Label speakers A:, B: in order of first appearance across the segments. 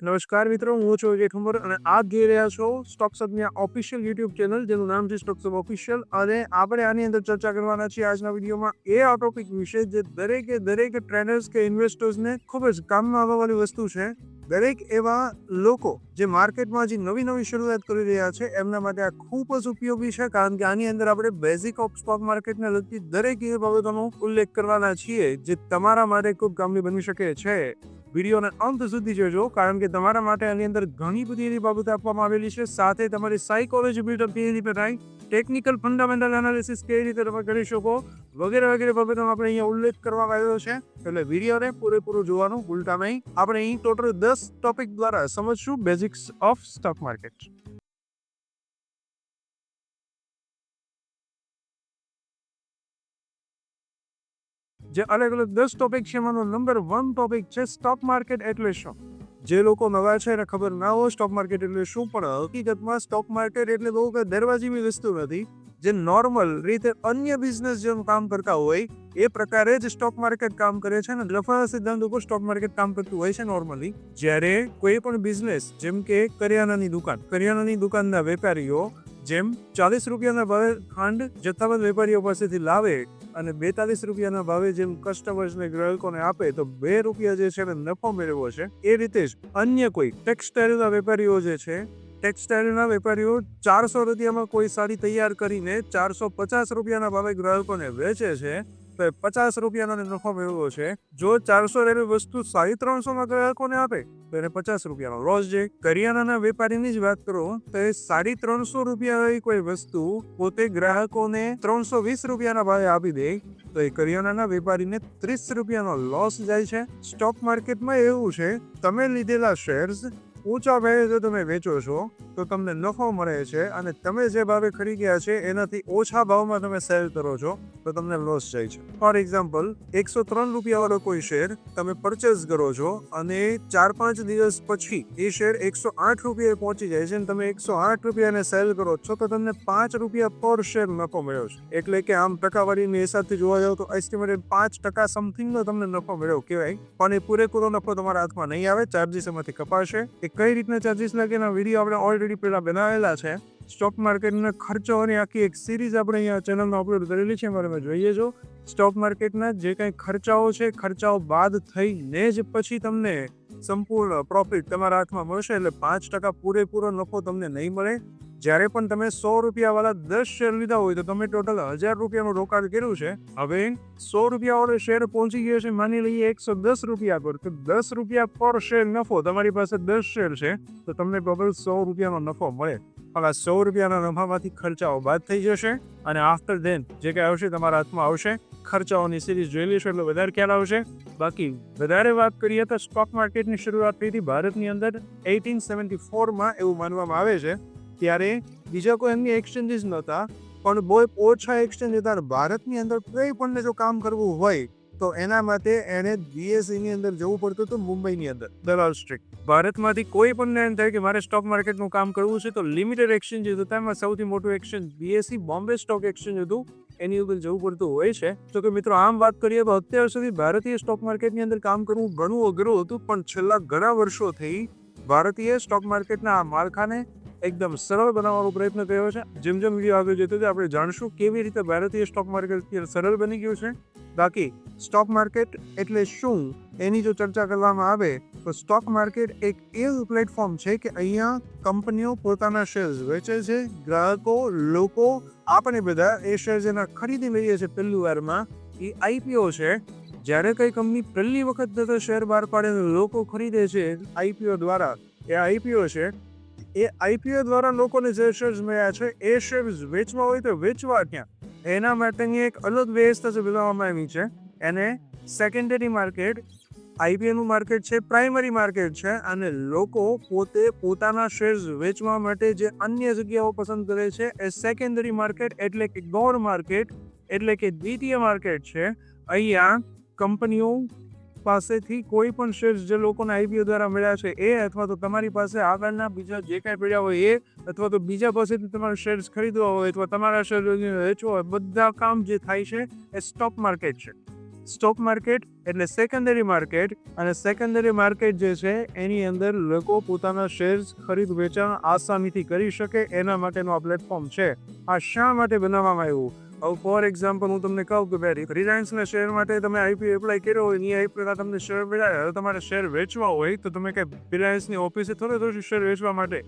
A: નમસ્કાર મિત્રો, હું છું અજય ઠુમર અને આપ જોઈ રહ્યા છો સ્ટોક્સ હબની ઓફિશિયલ યુટ્યુબ ચેનલ જેનું નામ છે સ્ટોક્સ હબ ઓફિશિયલ. અને આપણે આની અંદર ચર્ચા કરવાના છીએ આજના વિડીયોમાં આ ટોપિક વિશે જે દરેક ટ્રેડર્સ કે ઇન્વેસ્ટર્સને ખૂબ જ કામમાં આવવાવાળી વસ્તુ છે. દરેક એવા લોકો જે માર્કેટમાં જે નવી શરૂઆત કરી રહ્યા છે એમના માટે આ ખૂબ જ ઉપયોગી છે, કારણ કે આની અંદર આપણે બેઝિક ઓફ સ્ટોક માર્કેટને લગતી દરેક એવી બાબતોનો ઉલ્લેખ કરવાના છીએ જે તમારા માટે ખૂબ કામની બની શકે છે. વિડીયોને અંત સુધી જોજો, કારણ કે તમારા માટે આની અંદર ઘણી બધી એવી બાબતો આપવામાં આવેલી છે. સાથે તમારી સાયકોલોજી બિલ્ડઅપ કેવી રીતે થાય, ટેકનિકલ ફંડામેન્ટલ એનાલિસિસ કેવી રીતે તમે કરી શકો, વગેરે બાબતોનો આપણે અહીંયા ઉલ્લેખ કરવામાં આવ્યો છે. એટલે વિડીયોને પૂરેપૂરું જોવાનું ભૂલતા નહીં. આપણે અહીં ટોટલ 10 ટોપિક દ્વારા સમજશું બેઝિક્સ ઓફ સ્ટોક માર્કેટ. જે અલગ 10 ટોપિક છે એમાંનો નંબર 1 ટોપિક છે સ્ટોક માર્કેટ એટલે શું. જે લોકો નવા છે એને ખબર ના હોય સ્ટોક માર્કેટ એટલે શું, પણ હકીકતમાં સ્ટોક માર્કેટ એટલે બહુ કઈ દરવાજીની વસ્તુ નથી. જે નોર્મલ રીતે અન્ય બિઝનેસ જેમ કામ કરતા હોય એ પ્રકારે જ સ્ટોક માર્કેટ કામ કરે છે અને લફા સિદ્ધાંત ઉપર સ્ટોક માર્કેટ કામ કરતું હોય છે નોર્મલી. જ્યારે કોઈ પણ બિઝનેસ જેમ કે કરિયાણાની દુકાનના વેપારીઓ જેમ 40 રૂપિયાના ભાવે ખાંડ જથ્થાબંધ વેપારીઓ પાસેથી લાવે અને 42 રૂપિયાના ભાવે જેમ કસ્ટમર્સને ગ્રાહકોને આપે તો 2 રૂપિયા જે છે નફો મેળવ્યો છે. એ રીતે જ અન્ય કોઈ ટેક્સટાઇલના વેપારીઓ જે છે, ટેક્સટાઇલના વેપારીઓ 400 રૂપિયામાં કોઈ સાડી તૈયાર કરીને 450 રૂપિયાના ભાવે ગ્રાહકોને વેચે છે તો 50 રૂપિયાનો નફો મેળવ્યો છે. જો 400 રેલવે વસ્તુ 350 ગ્રાહકોને આપે તો એને 50 રૂપિયાનો લોસ છે. કરિયાણાના વેપારીની જ વાત કરો તો એ 350 રૂપિયા કોઈ વસ્તુ પોતે ગ્રાહકોને 320 રૂપિયાના ભાવે આપી દે તો એ કરિયાણાના વેપારીને 30 રૂપિયાનો લોસ જાય છે. સ્ટોક માર્કેટમાં એવું છે, તમે લીધેલા શેર્સ ઊંચા ભાવે જો તમે વેચો છો તો તમને નફો મળે છે અને તમે જે ભાવે ખરીદ્યા છે એનાથી ઓછા ભાવમાં તમે સેલ કરો છો તો તમને લોસ જાય છે. ફોર એક્ઝામ્પલ, 103 રૂપિયા વાળો કોઈ શેર તમે પરચેઝ કરો છો અને 4-5 દિવસ પછી એ શેર 108 રૂપિયા પહોંચી જાય છે અને તમે 108 રૂપિયાને સેલ કરો છો તો તમને 5 રૂપિયા પર શેર નફો મળ્યો છે. એટલે કે આમ ટકાવારીની હિસાબથી જોવા જાવ તો એસ્ટિમેટેડ 5% સમથિંગનો તમને નફો મળ્યો કહેવાય. પણ એ પૂરેપૂરો નફો તમારા હાથમાં નહીં આવે, ચાર્જીસ એમાંથી કપાશે. એ કઈ રીતના ચાર્જીસ લાગે એના વિડીયો આપણે ઓલરેડી પહેલા બનાવેલા છે. સ્ટોક માર્કેટના ખર્ચાઓની આખી એક સિરીઝ આપણે અહીંયા ચેનલમાં અપલોડ કરેલી છે, મારે જોઈએ છો. સ્ટોક માર્કેટના જે કંઈ ખર્ચાઓ છે, ખર્ચાઓ બાદ થઈને જ પછી તમને સંપૂર્ણ પ્રોફિટ તમારા હાથમાં મળશે. એટલે 5% પૂરેપૂરો નફો તમને નહીં મળે. જ્યારે પણ તમે 100 રૂપિયા વાળા 10 શેર લીધા હોય તો તમે ટોટલ 1000 રૂપિયાનું રોકાણ કર્યું છે. હવે 100 રૂપિયા વાળો શેર પહોંચી ગયો છે માની લઈએ 110 રૂપિયા પર, તો 10 રૂપિયા પર શેર નફો. તમારી પાસે 10 શેર છે તો તમને ટોટલ 100 રૂપિયાનો નફો મળે. હવે આ 100 રૂપિયાના નફામાંથી ખર્ચાઓ બાદ થઈ જશે અને આફ્ટર ધેન જે કંઈ આવશે તમારા હાથમાં આવશે. ખર્ચાઓની સિરીઝ જોઈ લેશો એટલે વધારે ખ્યાલ આવશે. બાકી વધારે વાત કરીએ તો સ્ટોક માર્કેટની શરૂઆત થઈ હતી ભારતની અંદર 1874માં એવું માનવામાં આવે છે. ત્યારે બીજા કોઈ એમની એક્સચેન્જીસ નહોતા, પણ બહુ ઓછા એક્સચેન્જ હતા. ભારતની અંદર કોઈ પણ જો કામ કરવું હોય તો એના માટે એને બીએસસીની અંદર જવું પડતું હતું, મુંબઈની અંદર દલાલ સ્ટ્રીટ. ભારતમાંથી કોઈ પણ એમ થાય કે મારે સ્ટોક માર્કેટનું કામ કરવું છે તો લિમિટેડ એક્સચેન્જીસ હતા. એમાં સૌથી મોટું exchange BSc Bombay stock exchange હતું, એની ઉપર જવું પડતું હોય છે. તો કે મિત્રો આમ વાત કરીએ તો અત્યાર સુધી ભારતીય સ્ટોક માર્કેટની અંદર કામ કરવું ઘણું અઘરું હતું, પણ છેલ્લા ઘણા વર્ષોથી ભારતીય સ્ટોક માર્કેટના આ માળખાને એકદમ સરળ બનાવવાનો પ્રયત્ન કર્યો છે. જેમ વિડીયો આગળ જતો આપણે જાણશું કેવી રીતે ભારતીય સ્ટોક માર્કેટ સરળ બની ગયું છે. બાકી સ્ટોક માર્કેટ એટલે શું એની જો ચર્ચા કરવામાં આવે તો સ્ટોક માર્કેટ એક એવું પ્લેટફોર્મ છે કે અહીંયા કંપનીઓ પોતાના શેર્સ વેચે છે. ગ્રાહકો, લોકો, આપણે બધા એ શેર જેના ખરીદી લઈએ છીએ પહેલી વારમાં એ આઈપીઓ છે. જ્યારે કઈ કંપની પહેલી વખત શેર બહાર પાડે લોકો ખરીદે છે આઈપીઓ દ્વારા, એ આઈપીઓ છે. એ આઈપીઓ દ્વારા લોકોને જે શેર્સ મળ્યા છે એ શેર્સ વેચવા હોય તો વેચવા ક્યાં, એના માટેની એક અલગ વ્યવસ્થા બનાવવામાં આવી છે. એને સેકન્ડરી માર્કેટ, આઈપીઓનું માર્કેટ છે, પ્રાઇમરી માર્કેટ છે. અને લોકો પોતે પોતાના શેર્સ વેચવા માટે જે અન્ય જગ્યાઓ પસંદ કરે છે એ સેકન્ડરી માર્કેટ એટલે કે ગૌણ માર્કેટ એટલે કે દ્વિતીય માર્કેટ છે. અહીંયા કંપનીઓ પાસેથી કોઈ પણ શેર્સ જે લોકોને આઈપીઓ દ્વારા મળ્યા છે એ, અથવા તો તમારી પાસે આગળના બીજા જે કાંઈ પડ્યા હોય એ, અથવા તો બીજા પાસેથી તમારે શેર્સ ખરીદવા હોય અથવા તમારા શેર વેચવા હોય, બધા કામ જે થાય છે એ સ્ટોક માર્કેટ છે. સ્ટોક માર્કેટ એટલે સેકન્ડરી માર્કેટ, અને સેકન્ડરી માર્કેટ જે છે એની અંદર લોકો પોતાના શેર્સ ખરીદ વેચાણ આસાનીથી કરી શકે એના માટેનું આ પ્લેટફોર્મ છે. આ શા માટે બનાવવામાં આવ્યું? હવે ફોર એક્ઝામ્પલ હું તમને કહું કે ભાઈ રિલાયન્સના શેર માટે તમે આઈપીઓ એપ્લાય કર્યો હોય, એની આઈપીઓ તમને શેર મળ્યા, હવે તમારે શેર વેચવા હોય તો તમે કઈ રિલાયન્સની ઓફિસે થોડે શેર વેચવા માટે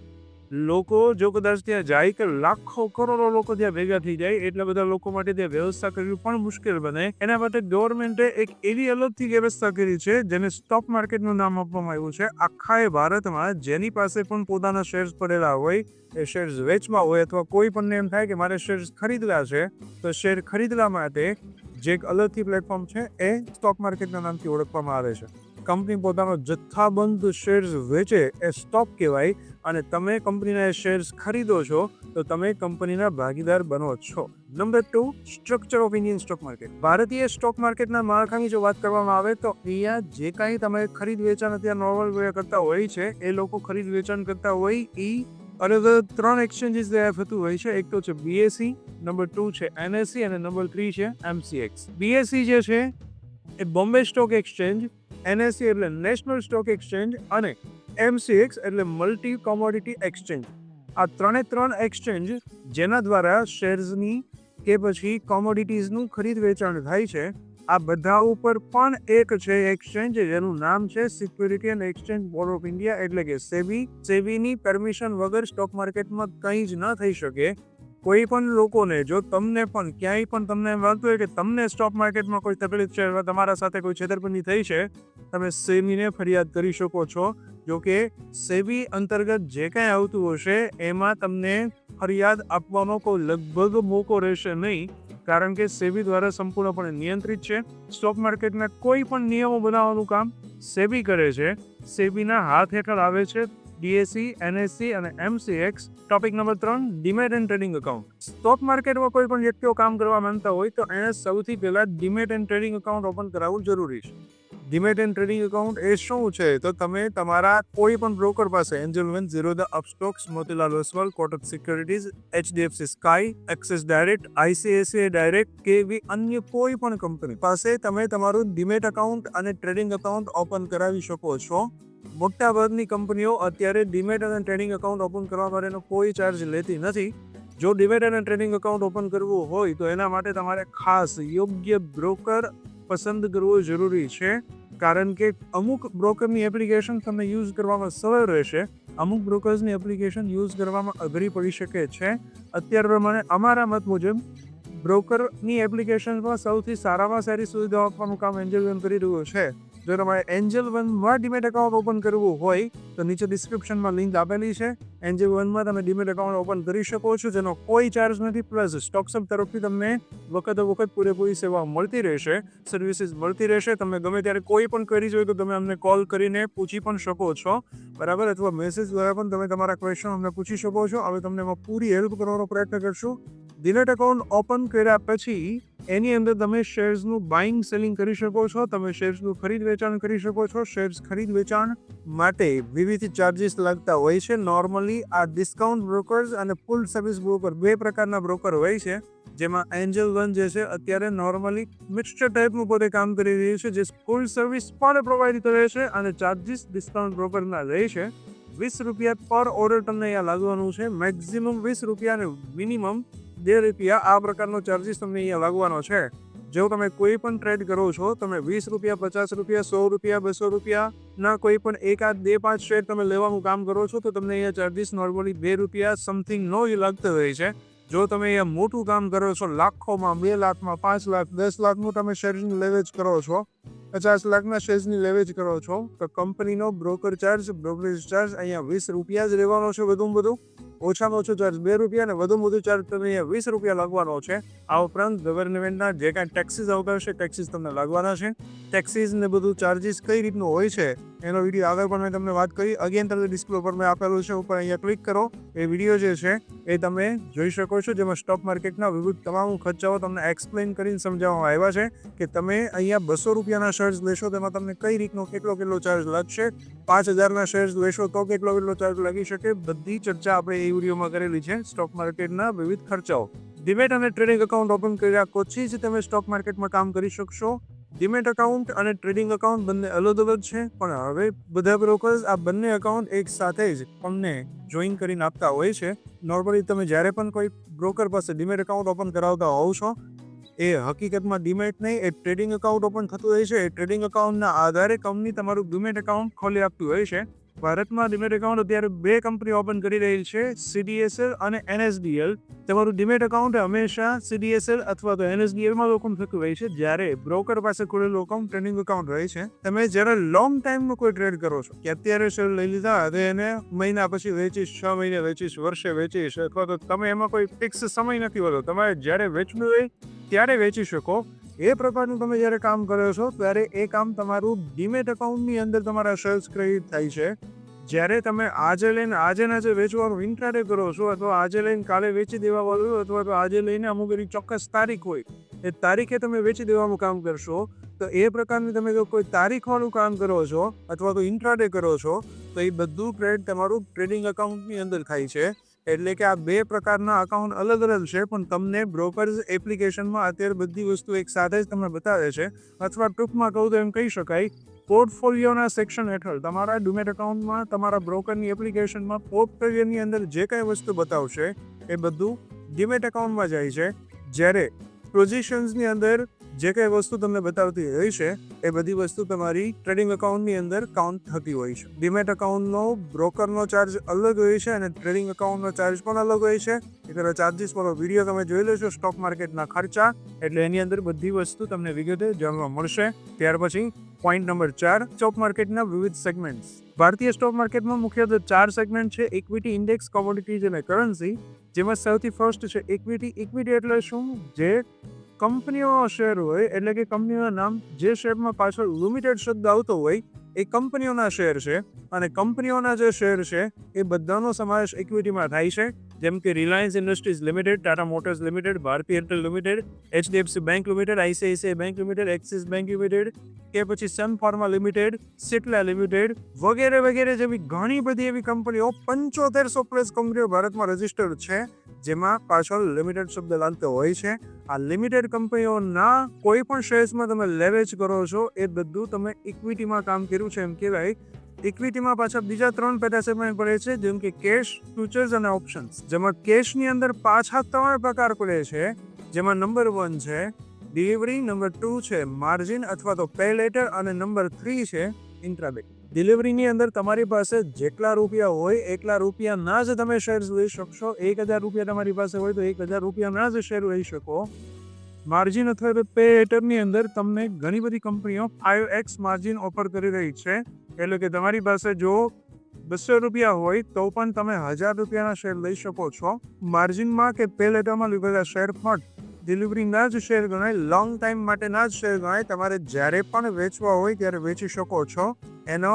A: લોકો જો કદાચ ત્યાં જાય કે લાખો કરોડો લોકો ત્યાં ભેગા થઈ જાય, એટલા બધા લોકો માટે ત્યાં વ્યવસ્થા કરવી પણ મુશ્કેલ બને. એના માટે ગવર્મેન્ટે એક એવી અલગથી વ્યવસ્થા કરી છે જેને સ્ટોક માર્કેટનું નામ આપવામાં આવ્યું છે. આખા ભારતમાં જેની પાસે પણ પોતાના શેર્સ પડેલા હોય, એ શેર્સ વેચવા હોય અથવા કોઈ પણ એમ થાય કે મારે શેર્સ ખરીદવા છે, તો શેર ખરીદવા માટે જે એક અલગથી પ્લેટફોર્મ છે એ સ્ટોક માર્કેટના નામથી ઓળખવામાં આવે છે. કંપની પોતાનો જથ્થાબંધ શેર્સ વેચે એ સ્ટોક કહેવાય, અને તમે કંપનીના શેર્સ ખરીદો છો તો તમે કંપનીના ભાગીદાર બનો છો. Number 2, structure of Indian stock market. ભારતીય સ્ટોક માર્કેટના માળખાની જો વાત કરવામાં આવે તો અહીંયા જે કાંઈ તમે ખરીદ વેચાણ અત્યારે નોર્મલ કરતા હોય છે, એ લોકો ખરીદ વેચાણ કરતા હોય એ અલગ 3 એક્સચેન્જીસ થતું હોય છે. એક તો છે બીએસસી, નંબર 2 છે એનએસસી અને નંબર 3 છે એમસીએક્સ. બીએસસી જે છે એ બોમ્બે સ્ટોક એક્સચેન્જ, એનએસસી એટલે નેશનલ સ્ટોક એક્સચેન્જ, અને એમસીએક્સ એટલે મલ્ટી કોમોડિટી એક્સચેન્જ. આ 3 એક્સચેન્જ જેના દ્વારા શેર્સની કે પછી કોમોડિટીઝનું ખરીદ વેચાણ થાય છે. આ બધા ઉપર પણ એક છે એક્સચેન્જ જેનું નામ છે security and exchange board of India, એટલે કે સેબી. સેબીની પરમિશન વગર સ્ટોક માર્કેટમાં કંઈ જ ન થઈ શકે. કોઈ પણ લોકોને જો તમને પણ ક્યાંય પણ તમને એમ લાગતું હોય કે તમને સ્ટોક માર્કેટમાં કોઈ તકલીફ છે અથવા તમારા સાથે કોઈ છેતરપિંડી થઈ છે, તમે સેબીને ફરિયાદ કરી શકો છો. જો કે સેબી અંતર્ગત જે કાંઈ આવતું હશે એમાં તમને ફરિયાદ આપવાનો કોઈ લગભગ મોકો રહેશે નહીં, કારણ કે સેબી દ્વારા સંપૂર્ણપણે નિયંત્રિત છે. સ્ટોક માર્કેટના કોઈ પણ નિયમો બનાવવાનું કામ સેબી કરે છે. સેબીના હાથ હેઠળ આવે છે બીએસસી, એનએસસી અને MCX. Topic number 3, demat and trading account. Stock માર્કેટમાં કોઈ પણ વ્યક્તિઓ કામ કરવા માંગતા હોય તો એને સૌથી પહેલા demat and trading account open કરાવવું જરૂરી છે. ડીમેટ એન્ડ ટ્રેડિંગ એકાઉન્ટ એ શું છે? તો તમે તમારા કોઈ પણ બ્રોકર પાસે, Angel One, Zerodha Upstox, Motilal Oswal, Kotak Securities, HDFC Sky, Axis Direct, ICICI Direct કે એવી અન્ય કોઈ પણ કંપની પાસે તમે તમારું ડીમેટ એકાઉન્ટ અને ટ્રેડિંગ એકાઉન્ટ ઓપન કરાવી શકો છો. મોટાભાગની કંપનીઓ અત્યારે ડીમેટ અને ટ્રેડિંગ એકાઉન્ટ ઓપન કરવા માટેનો કોઈ ચાર્જ લેતી નથી. જો ડીમેટ અને ટ્રેડિંગ એકાઉન્ટ ઓપન કરવું હોય તો એના માટે તમારે ખાસ યોગ્ય બ્રોકર પસંદ કરવો જરૂરી છે, કારણ કે અમુક બ્રોકરની એપ્લિકેશન તમને યુઝ કરવામાં સરળ રહેશે, અમુક બ્રોકર્સની એપ્લિકેશન યુઝ કરવામાં અઘરી પડી શકે છે. અત્યાર પ્રમાણે અમારા મત મુજબ બ્રોકરની એપ્લિકેશનમાં સૌથી સારામાં સારી સુવિધાઓ આપવાનું કામ એન્જલ વન કરી રહ્યું છે. જો તમારે એન્જલ વનમાં ડીમેટ એકાઉન્ટ ઓપન કરવું હોય તો નીચે ડિસ્ક્રિપ્શનમાં લિંક આપેલી છે. એન્જલ વનમાં તમે ડીમેટ એકાઉન્ટ ઓપન કરી શકો છો, જેનો કોઈ ચાર્જ નથી. પ્લસ સ્ટોકસઅપ તરફથી તમને વખત પૂરેપૂરી સેવા મળતી રહેશે, સર્વિસીસ મળતી રહેશે. તમે ગમે ત્યારે કોઈ પણ ક્વેરીઝ હોય તો તમે અમને કોલ કરીને પૂછી પણ શકો છો, બરાબર, અથવા મેસેજ દ્વારા પણ તમે તમારા ક્વેશ્ચન અમને પૂછી શકો છો. હવે તમને એમાં પૂરી હેલ્પ કરવાનો પ્રયત્ન કરશું. ડીમેટ એકાઉન્ટ ઓપન કર્યા પછી એની અંદર તમે શેર્સનું બાઇંગ સેલિંગ કરી શકો છો, તમે શેર્સનું ખરીદ વેચાણ કરી શકો છો. શેર્સ ખરીદ વેચાણ માટે વિવિધ ચાર્જીસ લાગતા હોય છે. નોર્મલી આ ડિસ્કાઉન્ટ બ્રોકર્સ અને ફૂલ સર્વિસ બ્રોકર 2 પ્રકારના બ્રોકર હોય છે, જેમાં એન્જલ વન જે છે અત્યારે નોર્મલી મિક્સચર ટાઈપનું પોતે કામ કરી રહ્યું છે, જે ફૂલ સર્વિસ પણ પ્રોવાઈડ કરે છે અને ચાર્જીસ ડિસ્કાઉન્ટ બ્રોકરના રહે છે. ₹20 પર ઓર્ડર તમને અહીંયા લાગવાનું છે, મેક્સિમમ ₹20 અને મિનિમમ ₹2 આ પ્રકારનો ચાર્જીસ તમને અહીંયા લાગવાનો છે. જો તમે કોઈ પણ ટ્રેડ કરો છો, તમે ₹20, ₹50, ₹100, ₹200 ના કોઈ પણ એકાદ 2-5 શેર તમે લેવાનું કામ કરો છો તો તમને અહીંયા ચાર્જીસ નોર્મલી ₹2 સમથિંગનો જ લાગતો હોય છે. જો તમે અહીંયા મોટું કામ કરો છો, લાખોમાં, 2 લાખમાં, 5 લાખ, 10 લાખનું તમે શેરની લેવેચ કરો છો, 50 લાખના શેર્સની લેવેચ કરો છો, તો કંપનીનો બ્રોકર ચાર્જ, બ્રોકરેજ ચાર્જ અહીંયા ₹20 જ રહેવાનો છે. વધુમાં વધુ ઓછામાં ઓછો ચાર્જ ₹2 અને વધુમાં વધુ ચાર્જ તમને અહીંયા ₹20 લાગવાનો છે. આ ઉપરાંત ગવર્મેન્ટના જે કાંઈ ટેક્સીસ આવતા હશે, ટેક્સીસ તમને લાગવાના છે. ટેક્સીસ ને બધું ચાર્જીસ કઈ રીતનું હોય છે એનો વિડીયો આગળ પણ મેં તમને વાત કરી. અગેન તમને ડિસ્પ્લે પર મેં આપેલું છે, ઉપર અહીંયા ક્લિક કરો. એ વિડીયો જે છે એ તમે જોઈ શકો છો, જેમાં સ્ટોક માર્કેટના વિવિધ તમામ ખર્ચાઓ તમને એક્સપ્લેન કરીને સમજાવવામાં આવ્યા છે કે તમે અહીંયા ₹200 શેર્સ લેશો તેમાં તમને કઈ રીતનો કેટલો ચાર્જ લાગશે, 5000ના શેર્સ લેશો તો કેટલો ચાર્જ લાગી શકે. બધી ચર્ચા આપણે એ વિડીયોમાં કરેલી છે, સ્ટોક માર્કેટના વિવિધ ખર્ચાઓ. ડીમેટ અને ટ્રેડિંગ એકાઉન્ટ ઓપન કર્યા પછી જ તમે સ્ટોક માર્કેટમાં કામ કરી શકશો. ડીમેટ અકાઉન્ટ અને ટ્રેડિંગ અકાઉન્ટ બંને અલગ અલગ છે, પણ હવે બધા બ્રોકર્સ આ બંને અકાઉન્ટ એક સાથે જ તમને જોઈન કરીને આપતા હોય છે. નોર્મલી તમે જ્યારે પણ કોઈ બ્રોકર પાસે ડીમેટ અકાઉન્ટ ઓપન કરાવતા હોવ છો, એ હકીકતમાં ડીમેટ નહીં, એ ટ્રેડિંગ અકાઉન્ટ ઓપન થતું હોય છે. એ ટ્રેડિંગ અકાઉન્ટના આધારે કંપની તમારું ડીમેટ અકાઉન્ટ ખોલી આપતું હોય છે. ભારતમાં ડીમેટ એકાઉન્ટ અત્યારે 2 કંપની ઓપન કરી રહી છે, CDSL અને NSDL. તમારું ડીમેટ એકાઉન્ટ હંમેશા CDSL અથવા તો NSDLમાં ઓપન થતું હોય છે, જ્યારે બ્રોકર પાસે ખુલેલું અકાઉન્ટ ટ્રેડિંગ અકાઉન્ટ રહે છે. તમે જ્યારે લોંગ ટાઈમનો કોઈ ટ્રેડ કરો છો કે અત્યારે શેર લઈ લીધા અને એને મહિના પછી વેચીશ, 6 મહિને વેચીશ, વર્ષે વેચીશ, અથવા તો તમે એમાં કોઈ ફિક્સ સમય નથી હોતો, તમારે જ્યારે વેચવું હોય ત્યારે વેચી શકો. એ પ્રકારનું તમે જ્યારે કામ કરો છો ત્યારે એ કામ તમારું ડીમેટ અકાઉન્ટની અંદર તમારા શેર્સ ક્રેડિટ થાય છે. જ્યારે તમે આજે લઈને આજે વેચવાનું ઇન્ટ્રાડે કરો છો, અથવા આજે લઈને કાલે વેચી દેવાવાળું, અથવા તો આજે લઈને અમુક એવી ચોક્કસ તારીખ હોય, એ તારીખે તમે વેચી દેવાનું કામ કરશો, તો એ પ્રકારની તમે જો કોઈ તારીખવાળું કામ કરો છો અથવા તો ઇન્ટ્રાડે કરો છો, તો એ બધું ટ્રેડ તમારું ટ્રેડિંગ અકાઉન્ટની અંદર થાય છે. એટલે કે આ 2 પ્રકારના અકાઉન્ટ અલગ અલગ છે, પણ તમને બ્રોકર્સ એપ્લિકેશનમાં અત્યારે બધી વસ્તુ એક સાથે જ તમને બતાવે છે. અથવા ટૂંકમાં કહું તો એમ કહી શકાય, પોર્ટફોલિયોના સેક્શન હેઠળ તમારા ડીમેટ અકાઉન્ટમાં તમારા બ્રોકરની એપ્લિકેશનમાં પોર્ટફોલિયોની અંદર જે કંઈ વસ્તુ બતાવશે એ બધું ડીમેટ અકાઉન્ટમાં જાય છે. જ્યારે પોઝિશન્સની અંદર જે કંઈ વસ્તુ તમને બતાવતી હોય છે એ બધી વસ્તુ તમારી ટ્રેડિંગ અકાઉન્ટની અંદર કાઉન્ટ થતી હોય છે. ડીમેટ અકાઉન્ટનો બ્રોકરનો ચાર્જ અલગ હોય છે અને ટ્રેડિંગ અકાઉન્ટનો ચાર્જ પણ અલગ હોય છે. એટલે ચાર્જીસ વાળો વિડીયો તમે જોઈ લેશો, સ્ટોક માર્કેટના ખર્ચા, એટલે એની અંદર બધી વસ્તુ તમને વિગતે જાણવા મળશે. ત્યાર પછી પોઈન્ટ નંબર 4, સ્ટોક માર્કેટના વિવિધ સેગમેન્ટ્સ. ભારતીય સ્ટોક માર્કેટમાં મુખ્યત્વે 4 સેગમેન્ટ છે: ઇક્વિટી, ઇન્ડેક્સ, કોમોડિટીઝ અને કરન્સી. જેમાં સૌથી ફર્સ્ટ છે ઇક્વિટી. ઇક્વિટી એટલે શું? જે કંપનીઓનો શેર હોય, એટલે કે કંપનીઓના નામ, જે શેરમાં પાછળ લિમિટેડ શબ્દ આવતો હોય, એ કંપનીઓના શેર છે. અને કંપનીઓના જે શેર છે એ બધાનો સમાવેશ ઇક્વિટીમાં થાય છે. જેમ કે Reliance Industries Limited, Tata Motors Limited, Bharti Airtel Limited, HDFC Bank Limited, ICICI Bank Limited, Axis Bank Limited, કે પછી Sun Pharma Limited, Cipla Limited વગેરે વગેરે જેવી ઘણી બધી એવી કંપનીઓ, 7500 પ્લસ કંપનીઓ ભારતમાં રજીસ્ટર્ડ છે, જેમાં પાછળ લિમિટેડ શબ્દ લાગતો હોય છે. આ લિમિટેડ કંપનીઓના કોઈ પણ શેર્સમાં તમે લેવેચ કરો છો, એ બધું તમે ઇક્વિટીમાં કામ કર્યું છે એમ કહેવાય. ઇક્વિટીમાં પાછા બીજા 3 પેટા સેગમેન્ટ પડે છે, જેમ કે કેશ, ફ્યુચર્સ અને ઓપ્શન્સ. જેમાં કેશની અંદર પાછા 3 પ્રકાર પડે છે, જેમાં નંબર 1 છે ડિલિવરી, નંબર 2 છે માર્જિન અથવા તો પે લેટર, અને નંબર 3 છે ઇન્ટ્રાડે. ડિલિવરીની અંદર તમારી પાસે જેટલા રૂપિયા હોય એટલા રૂપિયાના જ તમે શેર્સ લઈ શકશો. 1000 રૂપિયા તમારી પાસે હોય તો 1000 રૂપિયાના જ શેર લઈ શકો. માર્જિન અથવા તો પે લેટરની અંદર તમને ઘણી બધી કંપનીઓ 5x માર્જિન ઓફર કરી રહી છે. એટલે કે તમારી પાસે જો 200 રૂપિયા હોય તો પણ તમે 1000 રૂપિયાના શેર લઈ શકો છો. માર્જિનમાં કે પે લેટરમાં લીધેલા શેર પણ ડિલિવરીના જ શેર ગણાય, લોંગ ટાઈમ માટેના જ શેર ગણાય. તમારે જ્યારે પણ વેચવા હોય ત્યારે વેચી શકો છો. એનો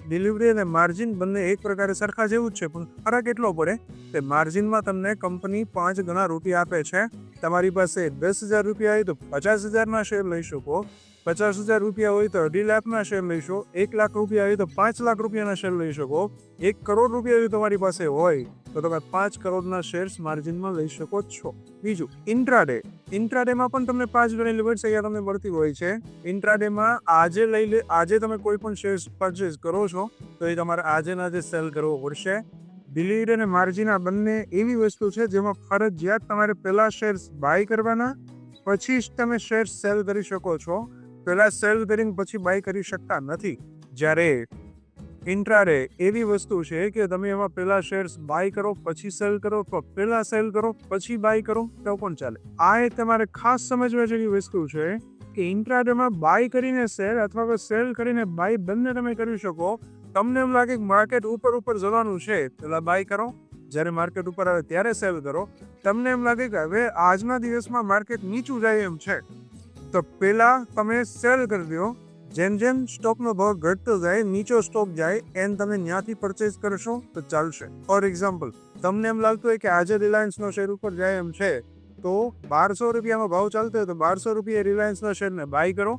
A: ડિલિવરી અને માર્જિન બંને એક પ્રકારે સરખા જેવું જ છે, પણ ફરક એટલો પડે કે માર્જિનમાં તમને કંપની 5 ગણા રૂપિયા આપે છે. તમારી પાસે 10,000 રૂપિયા હોય તો 50,000ના શેર લઈ શકો, 50,000 રૂપિયા હોય તો 2.5 લાખના શેર લઈ શકો, 1 લાખ રૂપિયા હોય તો 5 લાખ રૂપિયાના શેર લઈ શકો, 1 કરોડ રૂપિયા જો તમારી પાસે હોય તો તમે 5 કરોડના શેર્સ માર્જિનમાં લઈ શકો છો. બીજું ઇન્ટ્રાડે. ઇન્ટ્રાડેમાં પણ તમને 5 ગણી લિમિટ અહીંયા તમને મળતી હોય છે. ઇન્ટ્રાડેમાં આજે તમે કોઈ પણ શેર્સ પરચેસ કરો છો તો એ તમારે આજેના જે સેલ કરવો પડશે. ડિલિવરી અને માર્જિન આ બંને એવી વસ્તુ છે જેમાં ફરજિયાત તમારે પહેલા શેર્સ બાય કરવાના, પછી જ તમે શેર્સ સેલ કરી શકો છો. પહેલા સેલ કરીને પછી બાય કરી શકતા નથી. જ્યારે ઇન્ટ્રાડે એવી વસ્તુ છે કે તમે એમાં પહેલા શેર્સ બાય કરો પછી સેલ કરો, તો પહેલા સેલ કરો પછી બાય કરો તો પણ ચાલે. આ એક તમારે ખાસ સમજવા જેવી વસ્તુ છે કે ઇન્ટ્રાડેમાં બાય કરીને સેલ અથવા સેલ કરીને બાય બંને તમે કરી શકો. તમને એમ લાગે કે માર્કેટ ઉપર જવાનું છે, પેલા બાય કરો, જ્યારે માર્કેટ ઉપર આવે ત્યારે સેલ કરો. તમને એમ લાગે કે હવે આજના દિવસમાં માર્કેટ નીચું જાય એમ છે, તો પહેલા તમે સેલ કરી દો. જેમ જેમ સ્ટોકનો ભાવ ઘટતો જાય, નીચો સ્ટોક જાય, એમ તમે ત્યાંથી પરચેસ કરશો તો ચાલશે. ફોર એક્ઝામ્પલ, તમને એમ લાગતું હોય કે આજે રિલાયન્સનો શેર ઉપર જાય એમ છે, તો 1200 રૂપિયાનો ભાવ ચાલતો હોય તો 1200 રૂપિયા રિલાયન્સના શેરને બાય કરો.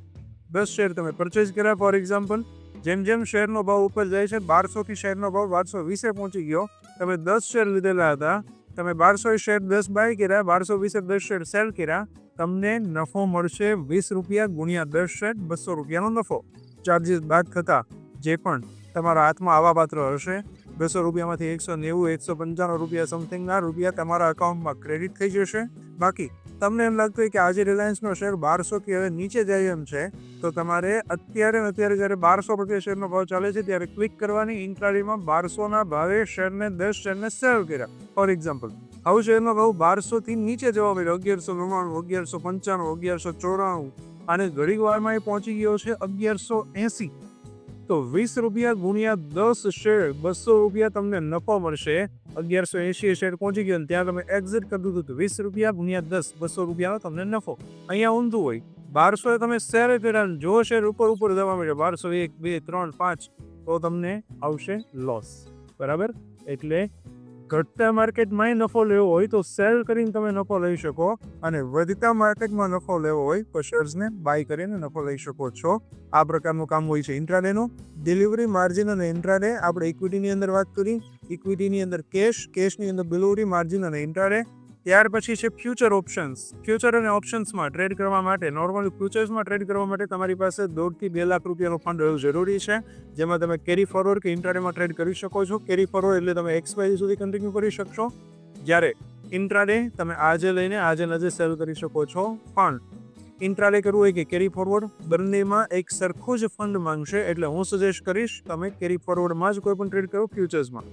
A: 10 શેર તમે પરચેસ કર્યા ફોર એક્ઝામ્પલ. જેમ જેમ શેરનો ભાવ ઉપર જાય છે, 1200 થી શેરનો ભાવ 1220 પહોંચી ગયો, તમે 10 શેર લીધેલા હતા, તમે 1200 શેર 10 બાય કર્યા, 1220 10 શેર સેલ કર્યા, તમને નફો મળશે 20 રૂપિયા ગુણ્યા 10 શેર, 200 રૂપિયાનો નફો. ચાર્જીસ બાદ થતા જે પણ તમારા હાથમાં આવવા પાત્ર હશે, 200 રૂપિયામાંથી 190 195 રૂપિયા સમથિંગના રૂપિયા તમારા અકાઉન્ટમાં ક્રેડિટ થઈ જશે. બાકી તમને એમ લાગતું હોય કે આજે રિલાયન્સનો શેર 1200 થી હવે નીચે જાય એમ છે, તો તમારે અત્યારે જ્યારે 1200 શેરનો ભાવ ચાલે છે ત્યારે ક્લિક કરવાની, ઇન્ટ્રાડેમાં 1200ના ભાવે શેરને 10 શેરને સેલ કર્યા. ફોર એક્ઝામ્પલ, હવે શેરનો ભાવ 1200 થી નીચે જવા મળ્યો, 1199, 1195, 1194 અને ઘણી વારમાં એ પહોંચી ગયો છે 1180. તો 20 રૂપિયા ગુણ્યા 10 શેર, 200 રૂપિયા તમને નફો મળશે. 1180 શેર પહોંચી ગયો ને ત્યાં તમે એક્ઝિટ કરી દીધું, તો 20 રૂપિયા ગુણ્યા 10, 200 રૂપિયાનો તમને નફો. અહીંયા ઊંધું હોય, 1200 તમે શેર કર્યા, જો શેર ઉપર જવા મળ્યો 1201, 2, 3, 5, તો તમને આવશે લોસ. બરાબર? એટલે ઘટતા માર્કેટમાં નફો લેવો હોય તો સેલ કરીને તમે નફો લઈ શકો, અને વધતા માર્કેટમાં નફો લેવો હોય તો શેર્સને બાય કરીને નફો લઈ શકો છો. આ પ્રકારનું કામ હોય છે ઇન્ટ્રાડેનું. ડિલિવરી, માર્જિન અને ઇન્ટ્રાડે આપણે ઇક્વિટીની અંદર વાત કરી. ઇક્વિટીની અંદર કેશની અંદર ડિલિવરી, માર્જિન અને ઇન્ટ્રાડે. ત્યાર પછી છે ફ્યુચર ઓપ્શન્સ. ફ્યુચર અને ઓપ્શન્સમાં ટ્રેડ કરવા માટે, નોર્મલ ફ્યુચર્સમાં ટ્રેડ કરવા માટે તમારી પાસે 1.5 થી 2 લાખ રૂપિયાનો ફંડ હોવું જરૂરી છે, જેમાં તમે કેરી ફોરવર્ડ કે ઇન્ટ્રાડેમાં ટ્રેડ કરી શકો છો. કેરી ફોરવર્ડ એટલે તમે XY સુધી કન્ટિન્યુ કરી શકશો, જ્યારે ઇન્ટ્રાડે તમે આજે લઈને આજે સેલ કરી શકો છો. પણ ઇન્ટ્રાડે કરવું હોય કે કેરી ફોરવર્ડ, બંનેમાં એક સરખું જ ફંડ માંગશે, એટલે હું સજેસ્ટ કરીશ તમે કેરી ફોરવર્ડમાં જ કોઈ પણ ટ્રેડ કરો. ફ્યુચર્સમાં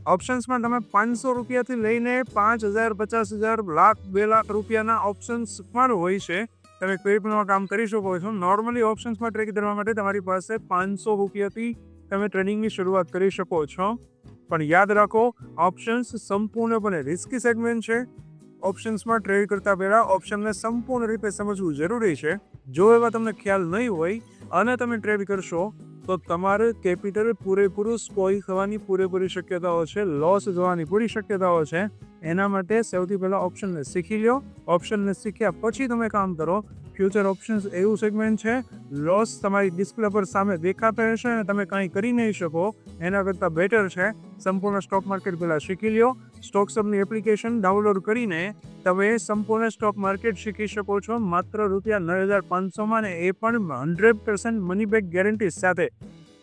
A: ઓપ્શન્સમાં તમે 500 રૂપિયાથી લઈને 5000, 50,000, લાખ, 2 લાખ રૂપિયાના ઓપ્શન્સ પણ હોય છે. તમે કોઈ પણ કામ કરી શકો છો. નોર્મલી ઓપ્શન્સમાં ટ્રેડ કરવા માટે તમારી પાસે 500 રૂપિયાથી તમે ટ્રેડિંગની શરૂઆત કરી શકો છો. પણ યાદ રાખો, ઓપ્શન્સ સંપૂર્ણપણે રિસ્કી સેગમેન્ટ છે. ઓપ્શન્સમાં ટ્રેડ કરતા પહેલા ઓપ્શનને સંપૂર્ણ રીતે સમજવું જરૂરી છે. જો એવા તમને ખ્યાલ નહીં હોય અને તમે ટ્રેડ કરશો તો તમારે કેપિટલ પૂરેપૂરું સ્પોઇલ થવાની પૂરેપૂરી શક્યતાઓ છે, લોસ જવાની પૂરી શક્યતાઓ છે. એના માટે સૌથી પહેલાં ઓપ્શનને શીખી લો. ઓપ્શનને શીખ્યા પછી તમે કામ કરો. ફ્યુચર ઓપ્શન્સ એવું સેગમેન્ટ છે, લોસ તમારી ડિસ્પ્લે પર સામે દેખાતા હશે અને તમે કાંઈ કરી નહીં શકો. એના કરતાં બેટર છે સંપૂર્ણ સ્ટોક માર્કેટ પહેલાં શીખી લો. સ્ટોક્સની એપ્લિકેશન ડાઉનલોડ કરીને તમે સંપૂર્ણ સ્ટોક માર્કેટ શીખી શકો છો માત્ર ₹9,500 ને એ પણ 100% મની બેક ગેરંટી સાથે.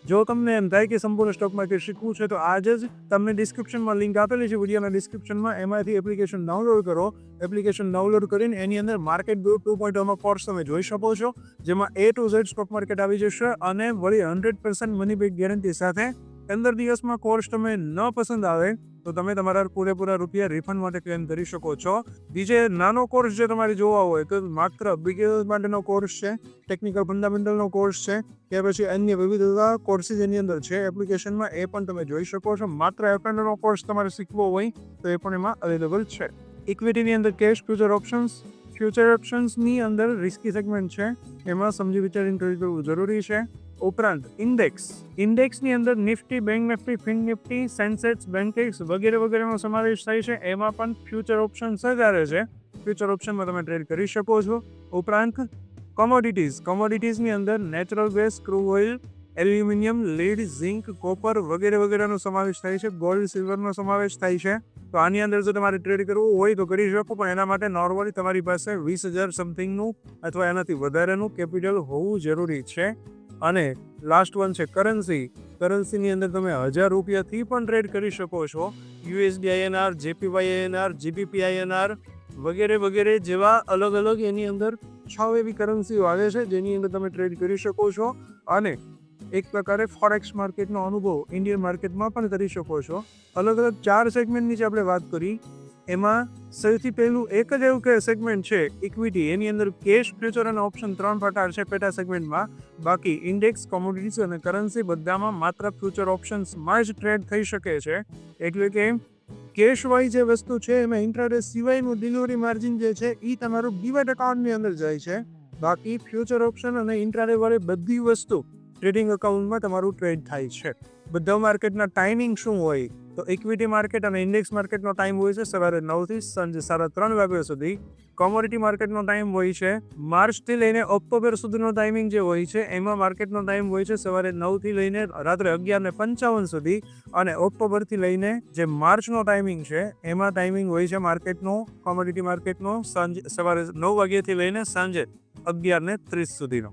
A: જો તમને એમ થાય કે સંપૂર્ણ સ્ટોક માર્કેટ શીખવું છે તો આજે જ તમને ડિસ્ક્રિપ્શનમાં લિંક આપેલી છે વિડીયોના ડિસ્ક્રિપ્શનમાં, એમાંથી એપ્લિકેશન ડાઉનલોડ કરો. એપ્લિકેશન ડાઉનલોડ કરીને એની અંદર માર્કેટ વ્યૂ 2.0 કોર્સ તમે જોઈ શકો છો, જેમાં A to Z stock market આવી જશે અને વળી 100% મની બેક ગેરંટી સાથે. 15 દિવસમાં કોર્સ તમને ન પસંદ આવે તો તમે તમારા પૂરેપૂરા રૂપિયા રિફંડ માટે ક્લેમ કરી શકો છો. બીજે નાનો કોર્સ જે તમારે જોવા હોય તો માત્ર બિગિનર્સ માટેનો કોર્સ છે, ટેકનિકલ ફંડામેન્ટલનો કોર્સ છે, કે પછી અન્ય વિવિધ કોર્સીસ એની અંદર છે એપ્લિકેશનમાં, એ પણ તમે જોઈ શકો છો. માત્ર એફએનઓનો કોર્સ તમારે શીખવો હોય તો એ પણ એમાં અવેલેબલ છે. ઇક્વિટીની અંદર કેશ, ફ્યુચર ઓપ્શન્સની અંદર રિસ્કી સેગમેન્ટ છે, એમાં સમજી વિચારીને ટ્રેડ કરવું જરૂરી છે. ઉપરાંત ઇન્ડેક્સની અંદર Nifty, bank Nifty, fin Nifty, Sensex, Bankex વગેરેનો સમાવેશ થાય છે. એમાં પણ ફ્યુચર ઓપ્શન્સ વધારે છે. ફ્યુચર ઓપ્શનમાં તમે ટ્રેડ કરી શકો છો. ઉપરાંત કોમોડિટીઝની અંદર natural gas, crude oil, aluminium, lead, zinc, copper વગેરેનો સમાવેશ થાય છે. ગોલ્ડ, સિલ્વરનો સમાવેશ થાય છે. તો આની અંદર જો તમારે ટ્રેડ કરવું હોય તો કરી શકો, પણ એના માટે નોર્મલી તમારી પાસે 20,000 સમથિંગનું અથવા એનાથી વધારેનું કેપિટલ હોવું જરૂરી છે. અને લાસ્ટ વન છે કરન્સીની અંદર તમે 1000 રૂપિયાથી પણ ટ્રેડ કરી શકો છો. USD INR, JPY INR, GBP INR વગેરે જેવા અલગ એની અંદર 6 એવી કરન્સીઓ આવે છે જેની અંદર તમે ટ્રેડ કરી શકો છો. અને એક પ્રકારે ફોરેક્સ માર્કેટનો અનુભવ ઇન્ડિયન માર્કેટમાં પણ કરી શકો છો. અલગ 4 સેગમેન્ટની જે આપણે વાત કરી, એમાં સૌથી પહેલું એક જ એવું કે સેગમેન્ટ છે ઇક્વિટી. એની અંદર કેશ, ફ્યુચર અને ઓપ્શન 3 પ્રકાર છે પેટા સેગમેન્ટમાં. બાકી ઇન્ડેક્સ, કોમોડિટીઝ અને કરન્સી બધામાં માત્ર ફ્યુચર ઓપ્શન્સમાં જ ટ્રેડ થઈ શકે છે. એટલે કે કેશ વાળી જે વસ્તુ છે એમાં ઇન્ટ્રાડે સિવાયનું ડિલિવરી માર્જિન જે છે એ તમારું ડીમેટ એકાઉન્ટની અંદર જાય છે. બાકી ફ્યુચર ઓપ્શન અને ઇન્ટ્રાડે વાળી બધી વસ્તુ ટ્રેડિંગ એકાઉન્ટમાં તમારું ટ્રેડ થાય છે. બધા માર્કેટના ટાઈમિંગ શું હોય, તો ઇક્વિટી માર્કેટ અને ઇન્ડેક્સ માર્કેટનો ટાઈમ હોય છે સવારે 9 થી સાંજે 3:30 વાગ્યા સુધી. કોમોડિટી માર્કેટનો ટાઈમ હોય છે માર્ચથી લઈને ઓક્ટોબર સુધીનો ટાઈમિંગ જે હોય છે એમાં માર્કેટનો ટાઈમ હોય છે સવારે 9 થી લઈને રાત્રે 11:55 સુધી. અને ઓક્ટોબરથી લઈને જે માર્ચનો ટાઈમિંગ છે એમાં ટાઈમિંગ હોય છે માર્કેટનો કોમોડિટી માર્કેટનો સવારે 9 વાગ્યાથી લઈને સાંજે 11:30 સુધીનો.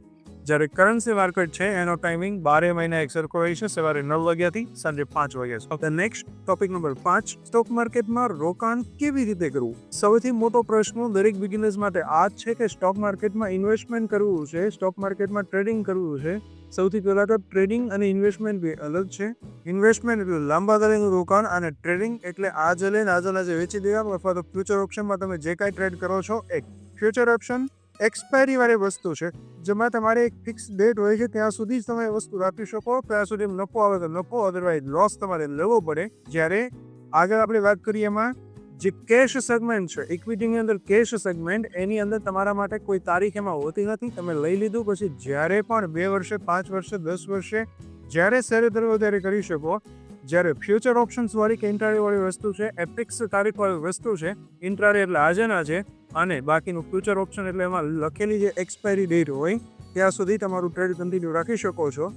A: જ્યારે કરન્સી માર્કેટ છે એનો ટાઈમિંગ 12 મહિના એક સરખો હોય છે સવારે 9 વાગ્યાથી સાંજે 5 વાગ્યા સુધી. નેક્સ્ટ ટોપિક નંબર 5, સ્ટોક માર્કેટમાં રોકાણ કેવી રીતે કરવું. સૌથી મોટો પ્રશ્ન દરેક બિગિનર્સ માટે આ જ છે કે સ્ટોક માર્કેટમાં ઇન્વેસ્ટમેન્ટ કરવું છે, સ્ટોક માર્કેટમાં ટ્રેડિંગ કરવું છે. સૌથી પહેલા તો ટ્રેડિંગ અને ઇન્વેસ્ટમેન્ટ બે અલગ છે. ઇન્વેસ્ટમેન્ટ એટલે લાંબા ગાળાનું રોકાણ અને ટ્રેડિંગ એટલે આજે લઈને આજે વેચી દેવાનું અથવા તો ફ્યુચર ઓપ્શનમાં તમે જે કાંઈ ટ્રેડ કરો છો એ. ફ્યુચર ઓપ્શન એક્સપાયરી વાળી વસ્તુ છે જેમાં તમારે એક ફિક્સ ડેટ હોય છે ત્યાં સુધી જ તમે એ વસ્તુ રાખી શકો, ત્યાં સુધી નફો આવે તો નફો, અદરવાઇઝ લોસ તમારે લેવો પડે. જ્યારે આગળ આપણે વાત કરીએ એમાં જે કેશ સેગમેન્ટ છે, ઇક્વિટીની અંદર કેશ સેગમેન્ટ, એની અંદર તમારા માટે કોઈ તારીખ એમાં હોતી નથી. તમે લઈ લીધું પછી જ્યારે પણ 2 વર્ષે, 5 વર્ષે, 10 વર્ષે જ્યારે શેર કરવો ત્યારે કરી શકો. જ્યારે ફ્યુચર ઓપ્શન્સ વાળી કે ઇન્ટ્રાડે વાળી વસ્તુ છે એ ફિક્સ તારીખ વાળી વસ્તુ છે. ઇન્ટ્રાડે એટલે આજેના છે અને બાકીનું ફ્યુચર ઓપ્શન એટલે એમાં લખેલી જે એક્સપાયરી ડેટ હોય ત્યાં સુધી તમારું ટ્રેડ કન્ટિન્યુ રાખી શકો છો.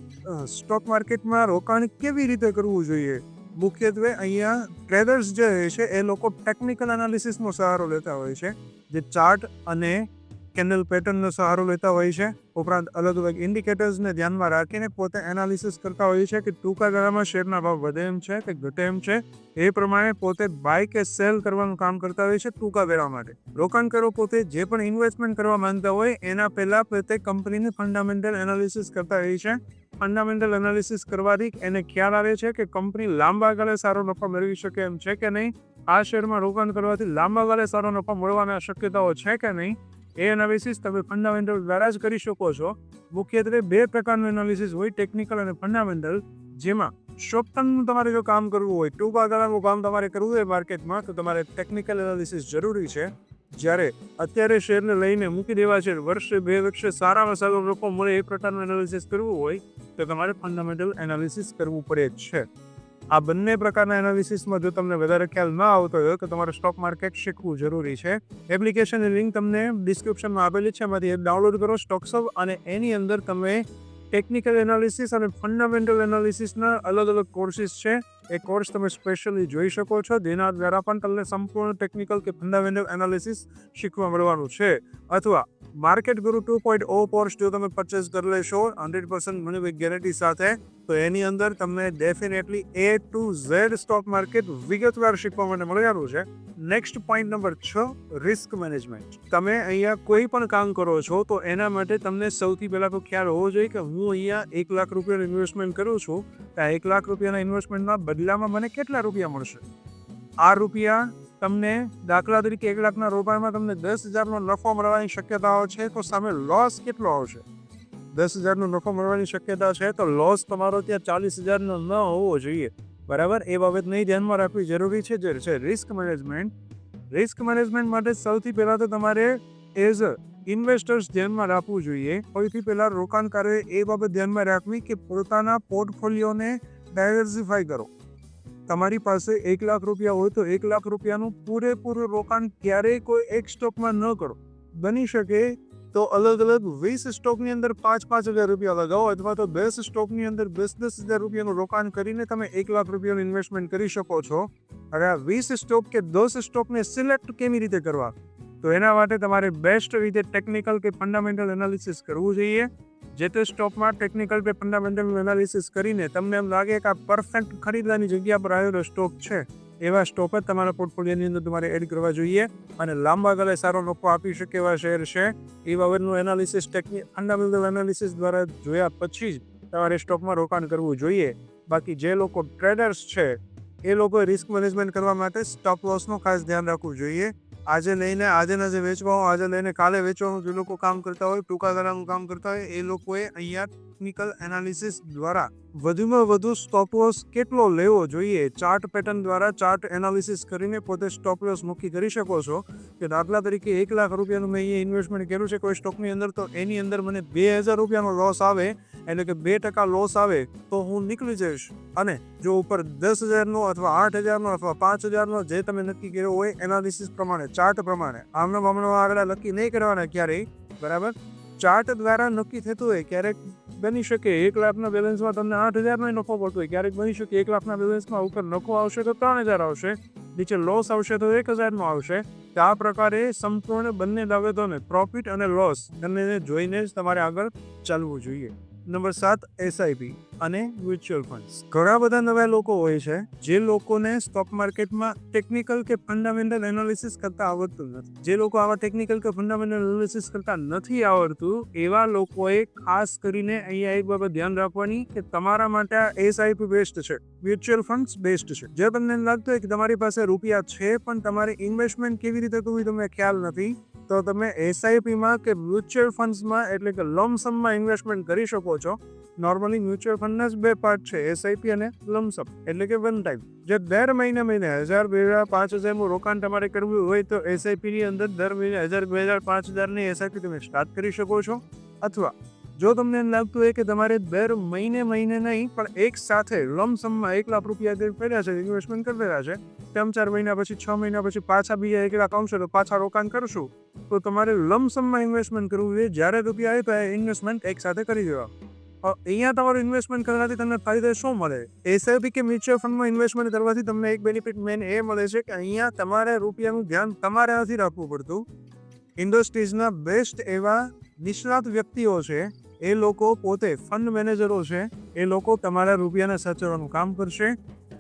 A: સ્ટોક માર્કેટમાં રોકાણ કેવી રીતે કરવું જોઈએ. મુખ્યત્વે અહીંયા ટ્રેડર્સ જે છે એ લોકો ટેકનિકલ એનાલિસિસનો સહારો લેતા હોય છે, જે ચાર્ટ અને કેન્ડલ પેટર્નનો સહારો લેતા હોય છે. ઉપરાંત અલગ અલગ ઇન્ડિકેટર્સને ધ્યાનમાં રાખીને પોતે એનાલિસિસ કરતા હોય છે કે ટૂંકા ગાળામાં શેરના ભાવ વધે એમ છે કે ઘટે એમ છે. એ પ્રમાણે પોતે બાય કે સેલ કરવાનું કામ કરતા હોય છે ટૂંકા ગાળા માટે. રોકાણકારો પોતે જે પણ ઇન્વેસ્ટમેન્ટ કરવા માંગતા હોય એના પહેલા પોતે કંપનીની ફંડામેન્ટલ એનાલિસિસ કરતા હોય છે. ફંડામેન્ટલ એનાલિસિસ કરવાથી એને ખ્યાલ આવે છે કે કંપની લાંબા ગાળે સારો નફો મેળવી શકે એમ છે કે નહીં, આ શેરમાં રોકાણ કરવાથી લાંબા ગાળે સારો નફો મળવાના શક્યતાઓ છે કે નહીં. એ એનાલિસિસ તમે ફંડામેન્ટલ દ્વારા જ કરી શકો છો. મુખ્યત્વે 2 પ્રકારનું એનાલિસિસ હોય, ટેકનિકલ અને ફંડામેન્ટલ. જેમાં શોર્ટ ટર્મનું તમારે જો કામ કરવું હોય, ટૂંકા ગાળાનું કામ તમારે કરવું હોય માર્કેટમાં, તો તમારે ટેકનિકલ એનાલિસિસ જરૂરી છે. જ્યારે અત્યારે શેરને લઈને મૂકી દેવા છે, વર્ષે 2 વર્ષે સારામાં સારો નફો મળે એ પ્રકારનું એનાલિસિસ કરવું હોય તો તમારે ફંડામેન્ટલ એનાલિસિસ કરવું પડે જ છે. આ બંને પ્રકારના એનાલિસિસમાં જો તમને વધારે ખ્યાલ ન આવતો હોય તો તમારે સ્ટોક માર્કેટ શીખવું જરૂરી છે. એપ્લિકેશનની લિંક તમને ડિસ્ક્રિપ્શનમાં આપેલી છે, એમાંથી એપ ડાઉનલોડ કરો સ્ટોક્સહબ, અને એની અંદર તમે ટેકનિકલ એનાલિસિસ અને ફંડામેન્ટલ એનાલિસિસના અલગ અલગ કોર્સિસ છે. એ કોર્સ તમે સ્પેશિયલી જોઈ શકો છો, જેના દ્વારા પણ તમને સંપૂર્ણ ટેકનિકલ કે ફંડામેન્ટલ એનાલિસિસ શીખવા મળવાનું છે. અથવા માર્કેટ ગુરુ 2.0 કોર્સ જો તમે પરચેસ કરી લેશો 100% મની બેક ગેરંટી સાથે, તો એની અંદર તમને definitely A to Z stock market વિગતવાર શીખવા માટે મળવાનું છે. Next point number 6, risk management. તમે અહીંયા કોઈ પણ કામ કરો છો તો એના માટે તમને સૌથી પહેલા તો ખ્યાલ હોવો જોઈએ કે હું અહીંયા 1 લાખ રૂપિયાનું ઇન્વેસ્ટમેન્ટ કરું છું, આ 1 લાખ રૂપિયાના ઇન્વેસ્ટમેન્ટના બદલામાં મને કેટલા રૂપિયા મળશે. આ રૂપિયા તમને દાખલા તરીકે 1 લાખના રોકાણમાં તમને 10,000નો નફો મળવાની શક્યતાઓ છે, તો સામે લોસ કેટલો આવશે. 10,000નો નફો મળવાની શક્યતા છે તો લોસ તમારો ત્યાં 40,000નો ન હોવો જોઈએ. બરાબર, એ બાબતને ધ્યાનમાં રાખવી જરૂરી છે. જે છે રિસ્ક મેનેજમેન્ટ. રિસ્ક મેનેજમેન્ટ માટે સૌથી પહેલાં તો તમારે એઝ અ ઇન્વેસ્ટર્સ ધ્યાનમાં રાખવું જોઈએ. સૌથી પહેલાં રોકાણકારોએ એ બાબત ધ્યાનમાં રાખવી કે પોતાના પોર્ટફોલિયોને ડાયવર્સિફાઈ કરો. તમારી પાસે 1 લાખ રૂપિયા હોય તો 1 લાખ રૂપિયાનું પૂરેપૂરું રોકાણ ક્યારેય કોઈ એક સ્ટોકમાં ન કરો. બની શકે તો અલગ અલગ 20 સ્ટોકની અંદર 5-5 હજાર રૂપિયા લગાવો, અથવા તો 10 સ્ટોકની અંદર 10-10 હજાર રૂપિયાનું રોકાણ કરીને તમે 1 લાખ રૂપિયાનું ઇન્વેસ્ટમેન્ટ કરી શકો છો. હવે આ 20 સ્ટોક કે 10 સ્ટોકને સિલેક્ટ કેવી રીતે કરવા, તો એના માટે તમારે બેસ્ટ રીતે ટેકનિકલ કે ફંડામેન્ટલ એનાલિસિસ કરવું જોઈએ. જે તે સ્ટોકમાં ટેકનિકલ કે ફંડામેન્ટલ એનાલિસિસ કરીને તમને એમ લાગે કે આ પરફેક્ટ ખરીદવાની જગ્યા પર આવેલો સ્ટોક છે, એવા સ્ટોક જ તમારા પોર્ટફોલિયોની અંદર તમારે એડ કરવા જોઈએ. અને લાંબા ગાળે સારો નફો આપી શકે એવા શેર છે એ બાબતનું એનાલિસિસ ફંડામેન્ટલ એનાલિસિસ દ્વારા જોયા પછી જ તમારે સ્ટોકમાં રોકાણ કરવું જોઈએ. બાકી જે લોકો ટ્રેડર્સ છે એ લોકો રિસ્ક મેનેજમેન્ટ કરવા માટે સ્ટોપ લોસનું ખાસ ધ્યાન રાખવું જોઈએ. આજે લઈને આજે વેચવાનું, આજે લઈને કાલે વેચવાનું જે લોકો કામ કરતા હોય, ટૂંકા ગાળાનું કામ કરતા હોય, એ લોકોએ અહીંયા ટેકનિકલ એનાલિસિસ દ્વારા વધુમાં વધુ સ્ટોપ લોસ કેટલો લેવો જોઈએ, ચાર્ટ પેટર્ન દ્વારા ચાર્ટ એનાલિસિસ કરીને પોતે સ્ટોપ લોસ નક્કી કરી શકો છો. કે દાખલા તરીકે 1 લાખ રૂપિયાનું મેં અહીંયા ઇન્વેસ્ટમેન્ટ કર્યું છે કોઈ સ્ટોકની અંદર, તો એની અંદર મને 2,000 રૂપિયાનો લોસ આવે એટલે કે 2% લોસ આવે તો હું નીકળી જઈશ. અને જો ઉપર 10,000નો અથવા 8,000નો અથવા 5,000નો જે તમે નક્કી કર્યો હોય એનાલિસિસ પ્રમાણે, ચાર્ટ પ્રમાણે, આમનો આગળ નક્કી નહીં કરવાના ક્યારેય, બરાબર. ચાર્ટ દ્વારા નક્કી થતું હોય, ક્યારેક બની શકે 1 લાખના બેલેન્સમાં તમને 8,000નો નફો પડતો હોય, ક્યારેક બની શકે 1 લાખના બેલેન્સમાં ઉપર નફો આવશે તો 3,000 આવશે, નીચે લોસ આવશે તો 1,000નો આવશે. તો આ પ્રકારે સંપૂર્ણ બંને બાબતોને, પ્રોફિટ અને લોસ બંનેને જોઈને જ તમારે આગળ ચાલવું જોઈએ. નંબર 7, એસઆઈપી અને મ્યુચ્યુઅલ ફંડ્સ. ઘણા બધા નવા લોકો હોય છે જે લોકોને સ્ટોક માર્કેટમાં ટેકનિકલ કે ફંડામેન્ટલ એનાલિસિસ કરતા આવડતું નથી. જે લોકો આવા ટેકનિકલ કે ફંડામેન્ટલ એનાલિસિસ કરતા નથી આવડતું, એવા લોકોએ ખાસ કરીને અહીંયા એક બાબત ધ્યાન રાખવાની કે તમારા માટે આ એસઆઈપી બેસ્ટ છે, મ્યુચ્યુઅલ ફંડ્સ બેસ્ટ છે. જે તમને લાગતું હોય કે તમારી પાસે રૂપિયા છે પણ તમારે ઇન્વેસ્ટમેન્ટ કેવી રીતે કરવું તમને ખ્યાલ નથી, તો તમે એસઆઈપીમાં કે મ્યુચ્યુઅલ ફંડ્સમાં એટલે કે લમસમમાં ઇન્વેસ્ટમેન્ટ કરી શકો છો. નોર્મલી મ્યુચ્યુઅલ ફંડના જ 2 પાર્ટ છે, એસઆઈપી અને લમસમ એટલે કે વન ટાઈમ. જે દર મહિને 1,000, 2,000, 5,000નું રોકાણ તમારે કરવું હોય તો એસઆઈપીની અંદર દર મહિને 1,000, 2,000, 5,000ની એસઆઈપી તમે સ્ટાર્ટ કરી શકો છો. અથવા જો તમને એમ લાગતું હોય કે તમારે દર મહિને નહીં પણ એક સાથે લમસમમાં 1 લાખ રૂપિયા કર્યા છે, ઇન્વેસ્ટમેન્ટ કરી રહ્યા છે, 3-4 મહિના પછી, 6 મહિના પછી પાછા બીજા 1 લાખ આવશે તો પાછા રોકાણ કરશું, તો તમારે લમસમમાં ઇન્વેસ્ટમેન્ટ કરવું જોઈએ. જ્યારે રૂપિયા આવે તો ઇન્વેસ્ટમેન્ટ એક સાથે કરી દેવા. અહીંયા તમારું ઇન્વેસ્ટમેન્ટ કરવાથી તમને ફાયદો શું મળે? એસઆઈપી કે મ્યુચ્યુઅલ ફંડમાં ઇન્વેસ્ટમેન્ટ કરવાથી તમને એક બેનિફિટ મેન એ મળે છે કે અહીંયા તમારે રૂપિયાનું ધ્યાન તમારે નથી રાખવું પડતું. ઇન્ડસ્ટ્રીઝના બેસ્ટ એવા નિષ્ણાત વ્યક્તિઓ છે, એ લોકો પોતે ફંડ મેનેજરો છે, એ લોકો તમારા રૂપિયાને સાચવવાનું કામ કરશે.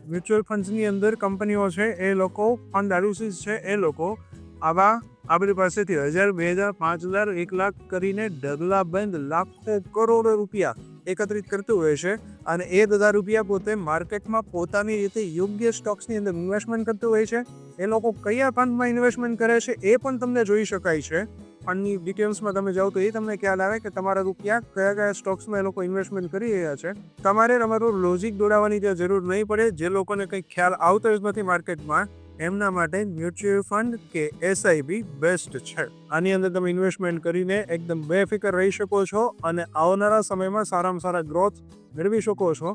A: મ્યુચ્યુઅલ ફંડ્સની અંદર કંપનીઓ છે, એ લોકો ફંડ એનાલિસિસ છે, એ લોકો આપણી પાસેથી 1,000, 2,000, 5,000, 1 લાખ કરીને ઢગલાબંધ લાખો કરોડો રૂપિયા એકત્રિત કરતું હોય છે. અને એ બધા રૂપિયા પોતે માર્કેટમાં પોતાની રીતે યોગ્ય સ્ટોક્સની અંદર ઇન્વેસ્ટમેન્ટ કરતું હોય છે. એ લોકો કયા ફંડમાં ઇન્વેસ્ટમેન્ટ કરે છે એ પણ તમને જોઈ શકાય છે. ફંડની ડિટેલ્સમાં તમે જાઓ તો એ તમને ખ્યાલ આવે કે તમારા રૂપિયા કયા સ્ટોક્સમાં એ લોકો ઇન્વેસ્ટમેન્ટ કરી રહ્યા છે. તમારે તમારું લોજિક દોડાવવાની ત્યાં જરૂર નહીં પડે. જે લોકોને કંઈ ખ્યાલ આવતો જ નથી માર્કેટમાં, એમના માટે મ્યુચ્યુઅલ ફંડ કે એસઆઈપી બેસ્ટ છે. આની અંદર તમે ઇન્વેસ્ટમેન્ટ કરીને એકદમ બેફિકર રહી શકો છો અને આવનારા સમયમાં સારામાં સારા ગ્રોથ મેળવી શકો છો.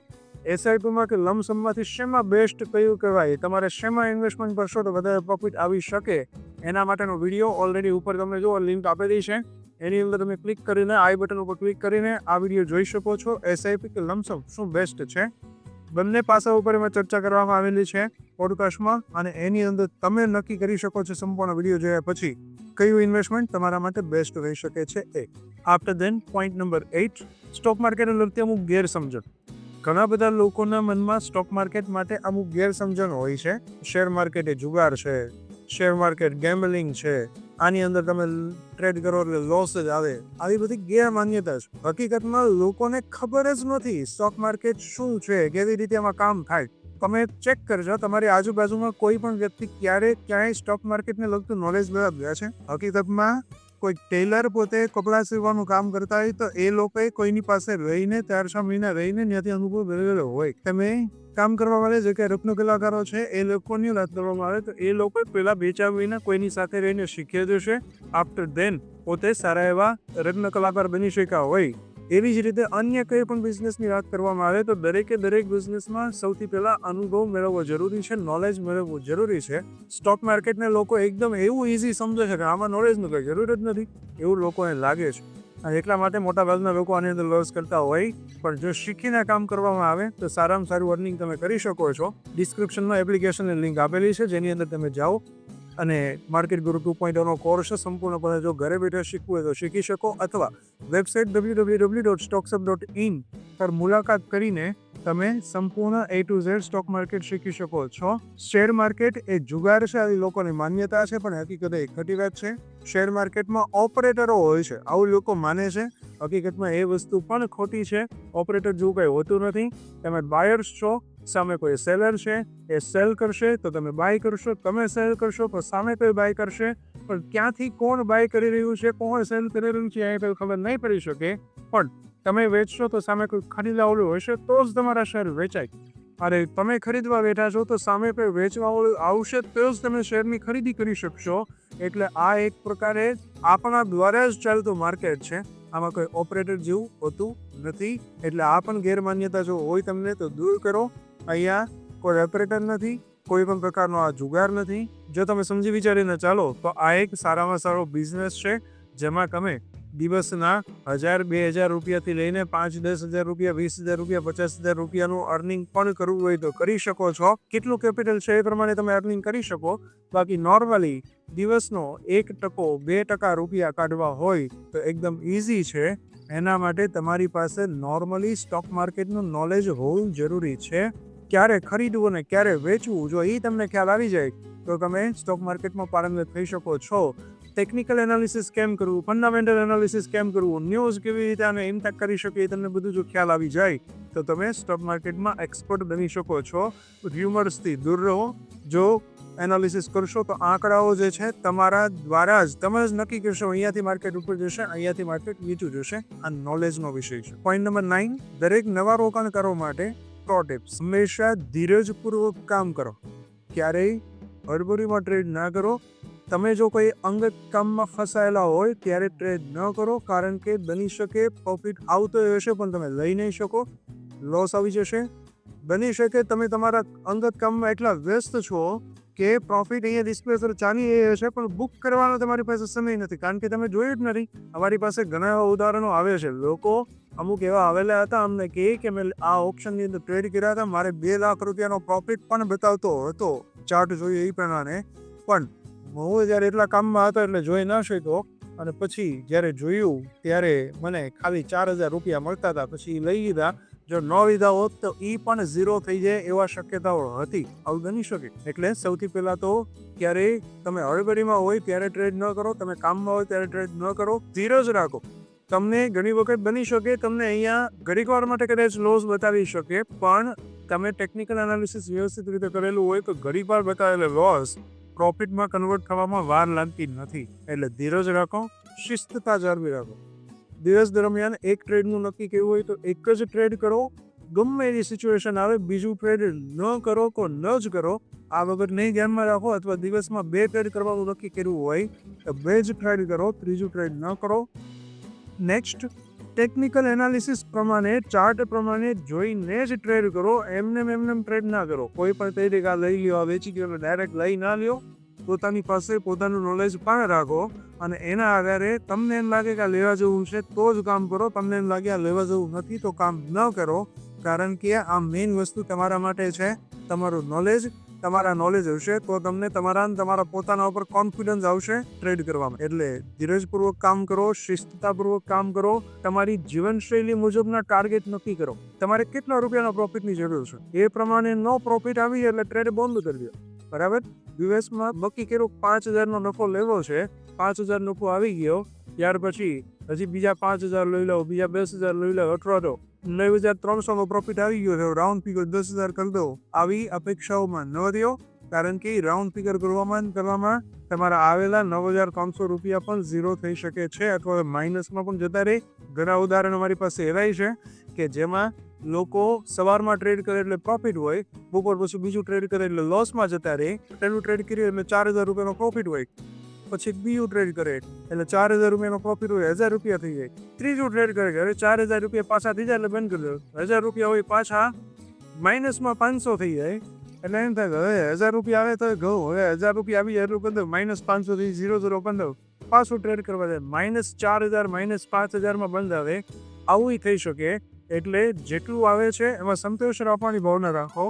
A: એસઆઈપીમાં કે લમસમમાંથી શેમાં બેસ્ટ કયું કહેવાય, તમારે શેમાં ઇન્વેસ્ટમેન્ટ કરશો તો વધારે પ્રોફિટ આવી શકે, એના માટેનો વિડીયો ઓલરેડી ઉપર તમે જો લિંક આપેલી છે, એની અંદર તમે ક્લિક કરીને આઈ બટન ઉપર ક્લિક કરીને આ વિડીયો જોઈ શકો છો. એસઆઈપી કે લમસમ શું બેસ્ટ છે, બંને પાસા ઉપર એમાં ચર્ચા કરવામાં આવેલી છે પોડકાસ્ટમાં, અને એની અંદર તમે નક્કી કરી શકો છો સંપૂર્ણ વિડીયો જોયા પછી કયું ઇન્વેસ્ટમેન્ટ તમારા માટે બેસ્ટ રહી શકે છે. After then point number 8, stock માર્કેટને લગતી અમુક ગેરસમજણ. ઘણા બધા લોકોના મનમાં સ્ટોક માર્કેટ માટે અમુક ગેરસમજણ હોય છે. શેર માર્કેટ એ જુગાર છે, શેર માર્કેટ ગેમ્બલિંગ છે, આની અંદર તમે ટ્રેડ કરો એટલે લોસ જ આવે, આવી બધી ગેરમાન્યતા છે. હકીકતમાં લોકોને ખબર જ નથી સ્ટોક માર્કેટ શું છે, કેવી રીતે એમાં કામ થાય. તમે ચેક કરજો તમારી આજુબાજુમાં કોઈ પણ વ્યક્તિ ક્યાંય સ્ટોક માર્કેટને લગતું નોલેજ મેળવ્યા છે? હકીકતમાં કોઈ ટેલર પોતે કપડાં સીવવાનું કામ કરતા હોય તો એ લોકોએ કોઈની પાસે રહીને 4-6 મહિના રહીને ત્યાંથી અનુભવ મેળવેલો હોય. તમે કામ કરવા વાળા જે કે રત્ન કલાકારો છે, એ લોકોની વાત કરવામાં આવે તો એ લોકો પેલા 2-4 મહિના કોઈની સાથે રહીને શીખ્યા જશે. આફ્ટર ધેન પોતે સારા એવા રત્ન કલાકાર બની શક્યા હોય. એવી જ રીતે અન્ય કોઈ પણ બિઝનેસની વાત કરવામાં આવે તો દરેક બિઝનેસમાં સૌથી પહેલા અનુભવ મેળવવો જરૂરી છે, નોલેજ મેળવવું જરૂરી છે. સ્ટોક માર્કેટને લોકો એકદમ એવું ઇઝી સમજે છે કે આમાં નોલેજની કોઈ જરૂર જ નથી, એવું લોકોને લાગે છે. અને એટલા માટે મોટા ભાગના લોકો આની અંદર લોસ કરતા હોય. પણ જો શીખીને કામ કરવામાં આવે તો સારામાં સારું અર્નિંગ તમે કરી શકો છો. ડિસ્ક્રિપ્શનમાં એપ્લિકેશનની લિંક આપેલી છે, જેની અંદર તમે જાઓ અને માર્કેટ ગુરુ 2.0નો કોર્સ સંપૂર્ણપણે જો ઘરે બેઠા શીખવું હોય તો શીખી શકો, અથવા વેબસાઇટ www.stocksup.in પર મુલાકાત કરીને તમે સંપૂર્ણ A to Z stock market શીખી શકો છો. શેર માર્કેટ એ જુગાર છે આવી લોકોની માન્યતા છે, પણ હકીકત એ ખોટી વાત છે. શેર માર્કેટમાં ઓપરેટરો હોય છે, આવું લોકો માને છે. હકીકતમાં એ વસ્તુ પણ ખોટી છે. ઓપરેટર જેવું કંઈ હોતું નથી. તમે બાયર્સ છો, સામે કોઈ સેલર છે, એ સેલ કરશે તો તમે બાય કરશો, તમે સેલ કરશો તો સામે કોઈ બાય કરશે. પણ ક્યાંથી કોણ બાય કરી રહ્યું છે, કોણ સેલ કરી રહ્યું છે, એ ખબર નહીં પડી શકે. પણ તમે વેચશો તો સામે કોઈ ખરીદવાવાળું હશે તો જ તમારા શેર વેચાય. અરે તમે ખરીદવા બેઠા છો તો સામે કોઈ વેચવાવાળું આવશે તો જ તમે શેરની ખરીદી કરી શકશો. એટલે આ એક પ્રકારે આપણા દ્વારા જ ચાલતું માર્કેટ છે. આમાં કોઈ ઓપરેટર જેવું હોતું નથી. એટલે આ પણ ગેરમાન્યતા જો હોય તમને તો દૂર કરો. અહીંયા કોઈ ઓપરેટર નથી, કોઈ પણ પ્રકારનો આ જુગાર નથી. જો તમે સમજી વિચારીને ચાલો તો આ એક સારામાં સારો બિઝનેસ છે, જેમાં તમે દિવસના 1000-2000 રૂપિયાથી લઈને 5-10 હજાર રૂપિયા, 20,000 રૂપિયા, 50,000 રૂપિયાનું અર્નિંગ પણ કરવું હોય તો કરી શકો છો. કેટલું કેપિટલ છે એ પ્રમાણે તમે અર્નિંગ કરી શકો. બાકી નોર્મલી દિવસનો 1%-2% રૂપિયા કાઢવા હોય તો એકદમ ઇઝી છે. એના માટે તમારી પાસે નોર્મલી સ્ટોક માર્કેટનું નોલેજ હોવું જરૂરી છે. ક્યારે ખરીદવું અને ક્યારે વેચવું, જો એ તમને ખ્યાલ આવી જાય તો તમે સ્ટોક માર્કેટમાં પારંગત થઈ શકો છો. ટેકનિકલ એનાલિસિસ કેમ કરવું, ફંડામેન્ટલ એનાલિસિસ કેમ કરવું, ન્યૂઝ કેવી રીતે આને ઇમ્પેક્ટ કરી શકે, એ તમને બધું જો ખ્યાલ આવી જાય તો તમે સ્ટોક માર્કેટમાં એક્સપર્ટ બની શકો છો. ર્યુમર્સથી દૂર રહો. જો એનાલિસિસ કરશો તો આંકડાઓ જે છે તમારા દ્વારા જ તમે જ નક્કી કરશો અહીંયાથી માર્કેટ ઉપર જશે, અહીંયાથી માર્કેટ નીચું જશે. આ નોલેજનો વિષય છે. પોઈન્ટ નંબર 9, દરેક નવા રોકાણકારો માટે પ્રો ટિપ્સ: હંમેશા ધીરજપૂર્વક કામ કરો. ક્યારેય હડબડીમાં ટ્રેડ ના કરો. તમે જો કોઈ અંગત કામમાં ફસાયેલા હોય ત્યારે ટ્રેડ ન કરો, કારણ કે બની શકે પ્રોફિટ આવતો હશે પણ તમે લઈ નહીં શકો, લોસ આવી જશે. બની શકે તમે તમારા અંગત કામમાં એટલા વ્યસ્ત છો કે પ્રોફિટ અહીંયા ડિસ્પ્લે પર ચાલી હશે પણ બુક કરવાનો તમારી પાસે સમય નથી, કારણ કે તમે જોયું જ નથી. અમારી પાસે ઘણા એવા ઉદાહરણો આવે છે. લોકો અમુક એવા આવેલા હતા, અમને કે મેં આ ઓપ્શનની અંદર ટ્રેડ કર્યા હતા, મારે 2 લાખ રૂપિયાનો પ્રોફિટ પણ બતાવતો હતો, ચાર્ટ જોયું એ પ્રમાણે. પણ હું જ્યારે એટલા કામમાં હતો એટલે જોઈ ના શક્યો, અને પછી જ્યારે જોયું ત્યારે મને ખાલી 4,000 રૂપિયા મળતા હતા. પછી લઈ લીધા. જો ન લીધા હોત તો એ પણ ઝીરો થઈ જાય એવા શક્યતાઓ હતી. આવું બની શકે. એટલે સૌથી પહેલાં તો ક્યારેય તમે હળબડીમાં હોય ત્યારે ટ્રેડ ન કરો, તમે કામમાં હોય ત્યારે ટ્રેડ ન કરો. ધીરજ રાખો. તમને ઘણી વખત બની શકે તમને અહીંયા ઘડીક વાર માટે કદાચ લોસ બતાવી શકે, પણ તમે ટેકનિકલ એનાલિસિસ વ્યવસ્થિત રીતે કરેલું હોય તો ઘડીક વાર બતાવેલો લોસ પ્રોફિટમાં કન્વર્ટ થવામાં વાર લાગતી નથી. એટલે ધીરજ રાખો, શિસ્તતા જાળવી રાખો. દિવસ દરમિયાન એક ટ્રેડનું નક્કી કેવું હોય તો એક જ ટ્રેડ કરો. ગમે એવી સિચ્યુએશન આવે બીજું ટ્રેડ ન કરો તો ન જ કરો. આ વગર નહીં ધ્યાનમાં રાખો. અથવા દિવસમાં 2 ટ્રેડ કરવાનું નક્કી કર્યું હોય તો 2 જ ટ્રેડ કરો, ત્રીજું ટ્રેડ ન કરો. નેક્સ્ટ, ટેકનિકલ એનાલિસિસ પ્રમાણે, ચાર્ટ પ્રમાણે જોઈને જ ટ્રેડ કરો. એમને ટ્રેડ ના કરો. કોઈ પણ તરીકે લઈ લ્યો, વેચી ગયો, ડાયરેક્ટ લઈ ના લ્યો. પોતાની પાસે પોતાનું નોલેજ પણ રાખો, અને એના આધારે તમને એમ લાગે કે આ લેવા જેવું છે તો જ કામ કરો. તમને એમ લાગે આ લેવા જેવું નથી તો કામ ન કરો, કારણ કે આ મેઇન વસ્તુ તમારા માટે છે તમારું નોલેજ. તમારા નોલેજ હશે તો તમને તમારા પોતાના ઉપર કોન્ફિડન્સ આવશે ટ્રેડ કરવામાં. એટલે ધીરજપૂર્વક કામ કરો, શિસ્તતાપૂર્વક કામ કરો. તમારી જીવનશૈલી મુજબના ટાર્ગેટ નક્કી કરો. તમારે કેટલા રૂપિયાના પ્રોફિટની જરૂર છે એ પ્રમાણે નો પ્રોફિટ આવી એટલે ટ્રેડ બંધ કરી દો. બરાબર. યુએસમાં નક્કી કર્યું 5,000નો નફો લેવો છે, 5,000 નફો આવી ગયો, ત્યાર પછી હજી બીજા 5,000 લઈ લો, બીજા 10,000 લઈ લો, અથવા તો 9,300નો પ્રોફિટ આવી ગયો છે, રાઉન્ડ ફિગર 10,000 કરી દો. આવી અપેક્ષાઓમાં ન રહ્યો, કારણ કે રાઉન્ડ ફિગર કરવામાં તમારા આવેલા 9,300 રૂપિયા પણ ઝીરો થઈ શકે છે, અથવા માઇનસમાં પણ જતા રહે. ઘણા ઉદાહરણો મારી પાસે એવાય છે કે જેમાં લોકો સવારમાં ટ્રેડ કરે એટલે પ્રોફિટ હોય, બપોર પછી બીજું ટ્રેડ કરે એટલે લોસમાં જતા રહે. પહેલું ટ્રેડ કર્યું એટલે 4,000 રૂપિયાનો પ્રોફિટ હોય, પછી બીજું ટ્રેડ કરે એટલે 4,000 રૂપિયાનો પ્રોફિટ હોય, 1,000 રૂપિયા થઈ જાય. ત્રીજું ટ્રેડ કરે હવે 4,000 રૂપિયા પાછા થઈ જાય એટલે બંધ કરી દો. 1,000 રૂપિયા હોય પાછા માઇનસમાં 500 થઈ જાય. એટલે એમ થાય હવે 1,000 રૂપિયા આવે તો ઘઉં, હવે 1,000 રૂપિયા આવી જાય એટલું કરી દો, -500 થી 0,0 કરી દો, પાછું ટ્રેડ કરવા જાય, -4,000 -5,000માં બંધ આવે. આવું થઈ શકે. એટલે જેટલું આવે છે એમાં સંતોષ રાખવાની ભાવના રાખો.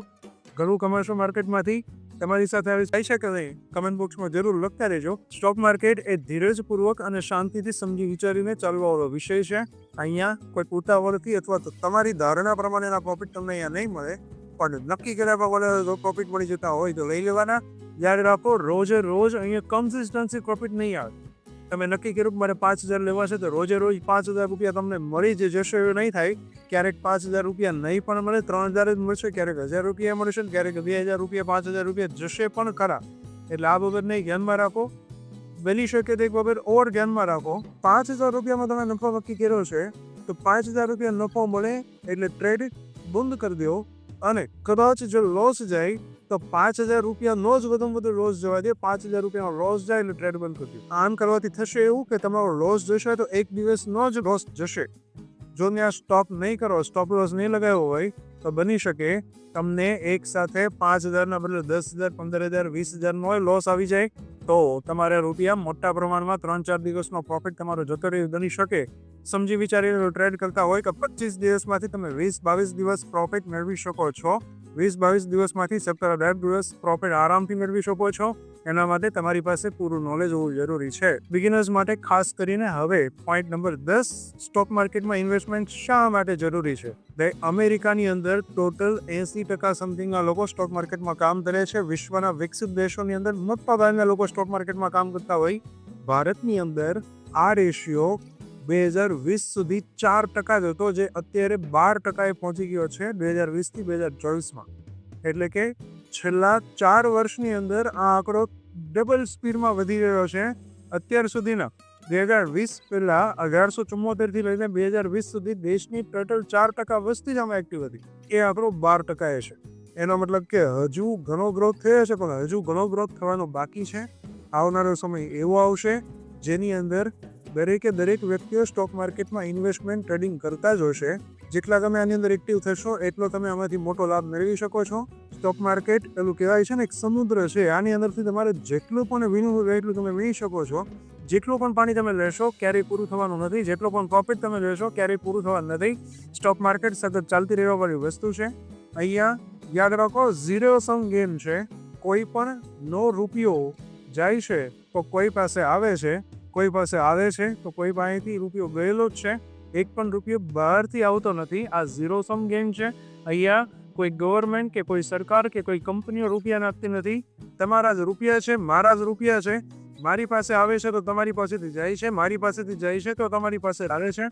A: ઘણું કમાશો માર્કેટમાંથી. તમારી સાથે આવી થાય છે કે નહીં કમેન્ટ બોક્સમાં જરૂર લખતા રહેજો. સ્ટોક માર્કેટ એ ધીરજપૂર્વક અને શાંતિથી સમજી વિચારીને ચાલવાવાળો વિષય છે. અહીંયા કોઈ ઉતાવળથી અથવા તો તમારી ધારણા પ્રમાણેના પ્રોફિટ તમને અહીંયા નહીં મળે, પણ નક્કી કર્યા વગર પ્રોફિટ મળી જતા હોય તો લઈ લેવાના. યાદ રાખો, રોજે રોજ અહીંયા કન્સિસ્ટન્સી પ્રોફિટ નહીં આવે. તમે નક્કી કર્યું કે મારે 5,000 લેવા છે તો રોજે રોજ 5,000 રૂપિયા તમને મળી જ જશે એવું નહીં થાય. ક્યારેક 5,000 રૂપિયા નહીં પણ મળે, 3,000 જ મળશે, ક્યારેક 1,000 રૂપિયા મળશે, ક્યારેક 2,000 રૂપિયા, 5,000 રૂપિયા જશે પણ ખરા. એટલે આ બાબત નહીં ધ્યાનમાં રાખો. બની શકે તે બાબત ઓર ધ્યાનમાં રાખો. 5,000 રૂપિયામાં તમે નફો નક્કી કર્યો છે તો 5,000 રૂપિયા નફો મળે એટલે ટ્રેડ બંધ કરી દો. અને કદાચ જો લોસ જાય તો 5,000 રૂપિયાનો જ વધુમાં વધુ લોસ જવા દે. 5,000 રૂપિયાનો લોસ જાય એટલે ટ્રેડ બંધ કરી દો. આમ કરવાથી થશે એવું કે તમારો લોસ જશે તો એક દિવસનો જ લોસ જશે. જો ત્યાં સ્ટોપ નહીં કરો, સ્ટોપ લોસ નહીં લગાવ્યો હોય તો બની શકે તમને એક સાથે 5,000ના બદલે 10,000, 15,000, 20,000નો લોસ આવી જાય. તો તમારે રૂપિયા મોટા પ્રમાણમાં 3-4 દિવસનો પ્રોફિટ તમારો જતો રહી બની શકે. સમજી વિચારીને ટ્રેડ કરતા હોય કે 25 દિવસમાંથી તમે 20-22 દિવસ પ્રોફિટ મેળવી શકો છો. 20-22 દિવસમાંથી 17-18 દિવસ પ્રોફિટ આરામથી મેળવી શકો છો. એના માટે તમારી પાસે પૂરું નોલેજ હોવું જરૂરી છે. બિગિનર્સ માટે ખાસ કરીને હવે પોઈન્ટ નંબર 10, સ્ટોક માર્કેટમાં ઇન્વેસ્ટમેન્ટ શા માટે જરૂરી છે. અમેરિકાની અંદર ટોટલ 80% સમથિંગના લોકો સ્ટોક માર્કેટમાં કામ કરે છે. વિશ્વના વિકસિત દેશોની અંદર મોટાભાગના લોકો સ્ટોક માર્કેટમાં કામ કરતા હોય. ભારતની અંદર આ રેશિયો 2020 સુધી 4% જ હતો, જે અત્યારે 12% પહોંચી ગયો છે 2020થી 2024માં. એટલે કે છેલ્લા 4 વર્ષની અંદર આ આંકડો ડબલ સ્પીડમાં વધી રહ્યો છે. અત્યાર સુધીના 2020 પહેલા 1874થી લઈને 2020 સુધી દેશની ટોટલ 4% વસ્તી જ આમાં એક્ટિવ હતી. એ આંકડો 12% છે. એનો મતલબ કે હજુ ઘણો ગ્રોથ થયો છે, પણ હજુ ઘણો ગ્રોથ થવાનો બાકી છે. આવનારો સમય એવો આવશે જેની અંદર દરેક વ્યક્તિઓ સ્ટોક માર્કેટમાં ઇન્વેસ્ટમેન્ટ ટ્રેડિંગ કરતા જ હશે. જેટલા તમે આની અંદર એક્ટિવ થશો એટલો તમે આમાંથી મોટો લાભ મેળવી શકો છો. સ્ટોક માર્કેટ પેલું કહેવાય છે ને એક સમુદ્ર છે. આની અંદરથી તમારે જેટલું પણ વીણવું હોય એટલું તમે વીણી શકો છો. જેટલું પણ પાણી તમે લેશો ક્યારેય પૂરું થવાનું નથી. જેટલો પણ પ્રોફિટ તમે લેશો ક્યારેય પૂરું થવાનું નથી. સ્ટોક માર્કેટ સતત ચાલતી રહેવાવાળી વસ્તુ છે. અહીંયા યાદ રાખો, ઝીરો સમ ગેમ છે. કોઈ પણ નો રૂપિયો જાય છે તો કોઈ પાસે આવે છે, કોઈ પાસે આવે છે તો કોઈ પાસેથી રૂપિયો ગયેલો જ છે. એક પણ રૂપિયો બહારથી આવતો નથી. આ ઝીરો સમ ગેમ છે. અહીંયા કોઈ ગવર્મેન્ટ કે કોઈ સરકાર કે કોઈ કંપનીઓ રૂપિયા નાખતી નથી. તમારા જ રૂપિયા છે, મારા જ રૂપિયા છે. મારી પાસે આવે છે તો તમારી પાસેથી જાય છે, મારી પાસેથી જાય છે તો તમારી પાસે આવે છે.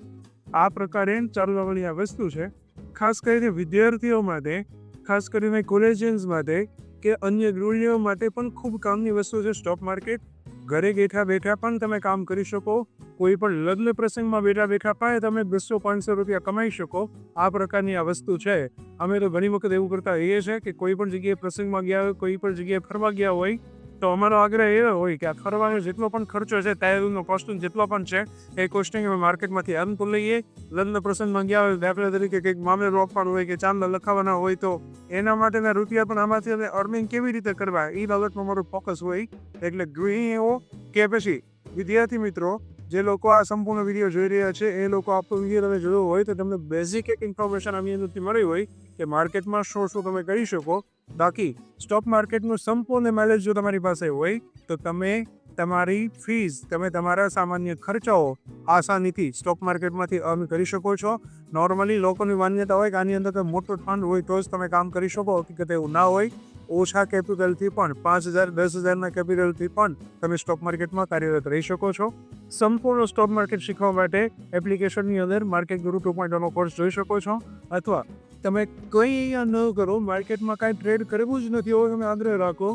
A: આ પ્રકારે ચાલવાવાળી આ વસ્તુ છે. ખાસ કરીને વિદ્યાર્થીઓ માટે, ખાસ કરીને કોલેજિયન્સ માટે કે અન્ય ગૃહિણીઓ માટે પણ ખૂબ કામની વસ્તુ છે સ્ટોક માર્કેટ. ઘરે બેઠા બેઠા પણ તમે કામ કરી શકો. કોઈ પણ લગ્ન પ્રસંગમાં બેઠા બેઠા પણ તમે 200-500 રૂપિયા કમાઈ શકો. આ પ્રકારની આ વસ્તુ છે. અમે તો ઘણી વખત એવું કરતા હોઈએ છીએ કે કોઈ પણ જગ્યાએ પ્રસંગમાં ગયા હોય, કોઈ પણ જગ્યાએ ફરવા ગયા હોય તો અમારો આગ્રહ એવો હોય કે આ ફરવાનો જેટલો પણ ખર્ચો છે, તૈયારીનો કોસ્ટ્યુમ જેટલો પણ છે, એ કોસ્ટ્યુમ અમે માર્કેટમાંથી આમ તો લઈએ. લગ્ન પ્રસંગમાં ગયા હોય, દાખલા તરીકે કંઈક મામેરું આપવાનું હોય કે ચાંદલા લખાવાના હોય તો એના માટેના રૂપિયા પણ આમાંથી અમે અર્નિંગ કેવી રીતે કરવા એ બાબતમાં મારું ફોકસ હોય. એટલે ગૃહિણીઓ કે પછી વિદ્યાર્થી મિત્રો જે લોકો આ સંપૂર્ણ વિડીયો જોઈ રહ્યા છે એ લોકો આપણો વિડીયો તમે જોયો હોય તો તમને બેઝિક એક ઇન્ફોર્મેશન આની અંદરથી મળી હોય કે માર્કેટમાં શું તમે કરી શકો. બાકી સ્ટોક માર્કેટનું સંપૂર્ણ નોલેજ જો તમારી પાસે હોય તો તમે તમારી ફીસ, તમે તમારા સામાન્ય ખર્ચાઓ આસાનીથી સ્ટોક માર્કેટમાંથી અર્ન કરી શકો છો. નોર્મલી લોકોની માન્યતા હોય કે આની અંદર મોટો ફંડ હોય તો જ તમે કામ કરી શકો. હકીકત એવું ના હોય. ઓછા કેપિટલથી પણ 5,000, 10,000ના કેપિટલથી પણ તમે સ્ટોક માર્કેટમાં કાર્યરત રહી શકો છો. સંપૂર્ણ સ્ટોક માર્કેટ શીખવા માટે એપ્લિકેશનની અંદર માર્કેટ ગુરુ 2.0નો કોર્સ જોઈ શકો છો. અથવા તમે કંઈ અહીંયા ન કરો, માર્કેટમાં કાંઈ ટ્રેડ કરવું જ નથી હોય, તમે આગ્રહ રાખો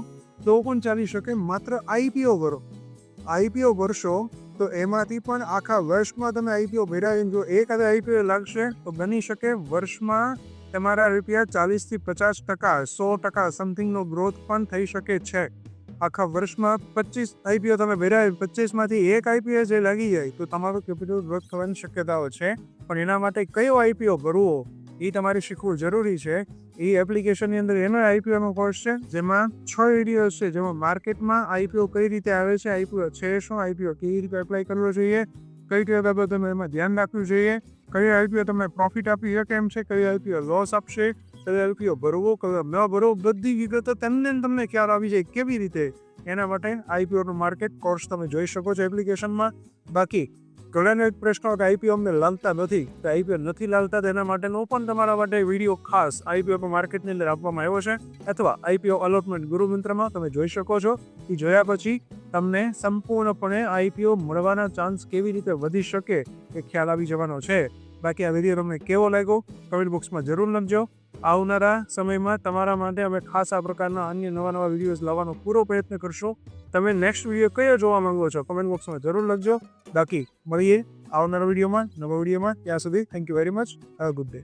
A: તો પણ ચાલી શકે. માત્ર આઈપીઓ ભરો. આઈપીઓ ભરશો તો એમાંથી પણ આખા વર્ષમાં તમે આઈપીઓ ભર્યા. જો એક આઈપીઓ લાગશે તો બની શકે વર્ષમાં તમારા રૂપિયા 40% થી 50%, 100% સમથિંગનો ગ્રોથ પણ થઈ શકે છે. આખા વર્ષમાં 25 આઈપીઓ તમે ભર્યા, 25માંથી એક આઈપીઓ જે લાગી જાય તો તમારું કેપિટલ ગ્રોથ થવાની શક્યતાઓ છે. પણ એના માટે કયો આઈપીઓ ભરવો એ તમારે શીખવું જરૂરી છે. એ એપ્લિકેશનની અંદર એનો આઈપીઓનો કોર્સ છે જેમાં 6 વિડીયો છે, જેમાં માર્કેટમાં આઈપીઓ કઈ રીતે આવે છે, આઈપીઓ છે શું, આઈપીઓ કેવી રીતે એપ્લાય કરવો જોઈએ, કઈ કઈ બાબતો તમે એમાં ધ્યાન રાખવું જોઈએ, કઈ આઈપીઓ તમે પ્રોફિટ આપી શકે એમ છે, કઈ આઈપીઓ લોસ આપશે, કઈ આઈપીઓ ભરવો, કઈ ન ભરવો, બધી વિગતો તમને ખ્યાલ આવી જાય કેવી રીતે. એના માટે આઈપીઓનું માર્કેટ કોર્સ તમે જોઈ શકો છો એપ્લિકેશનમાં. બાકી ઘણાને એક પ્રશ્ન કે આઈપીઓ અમને લાગતા નથી, તો આઈપીઓ નથી લાગતા તેના માટેનો પણ તમારા માટે વિડીયો ખાસ આઈપીઓ માર્કેટની અંદર આપવામાં આવ્યો છે. અથવા આઈપીઓ અલોટમેન્ટ ગુરુ મંત્રમાં તમે જોઈ શકો છો. એ જોયા પછી તમને સંપૂર્ણપણે આઈપીઓ મળવાના ચાન્સ કેવી રીતે વધી શકે એ ખ્યાલ આવી જવાનો છે. બાકી આ વિડીયો તમને કેવો લાગ્યો કમેન્ટ બોક્સમાં જરૂર લખજો. આવનારા સમયમાં તમારા માટે અમે ખાસ આ પ્રકારના અન્ય નવા વિડીયોઝ લાવવાનો પૂરો પ્રયત્ન કરશો. તમે નેક્સ્ટ વિડીયો કયો જોવા માંગો છો કમેન્ટ બોક્સમાં જરૂર લખજો. બાકી મળીએ આવનારા વિડીયોમાં, નવા વિડીયોમાં. ત્યાં સુધી thank you very much. Have a good day.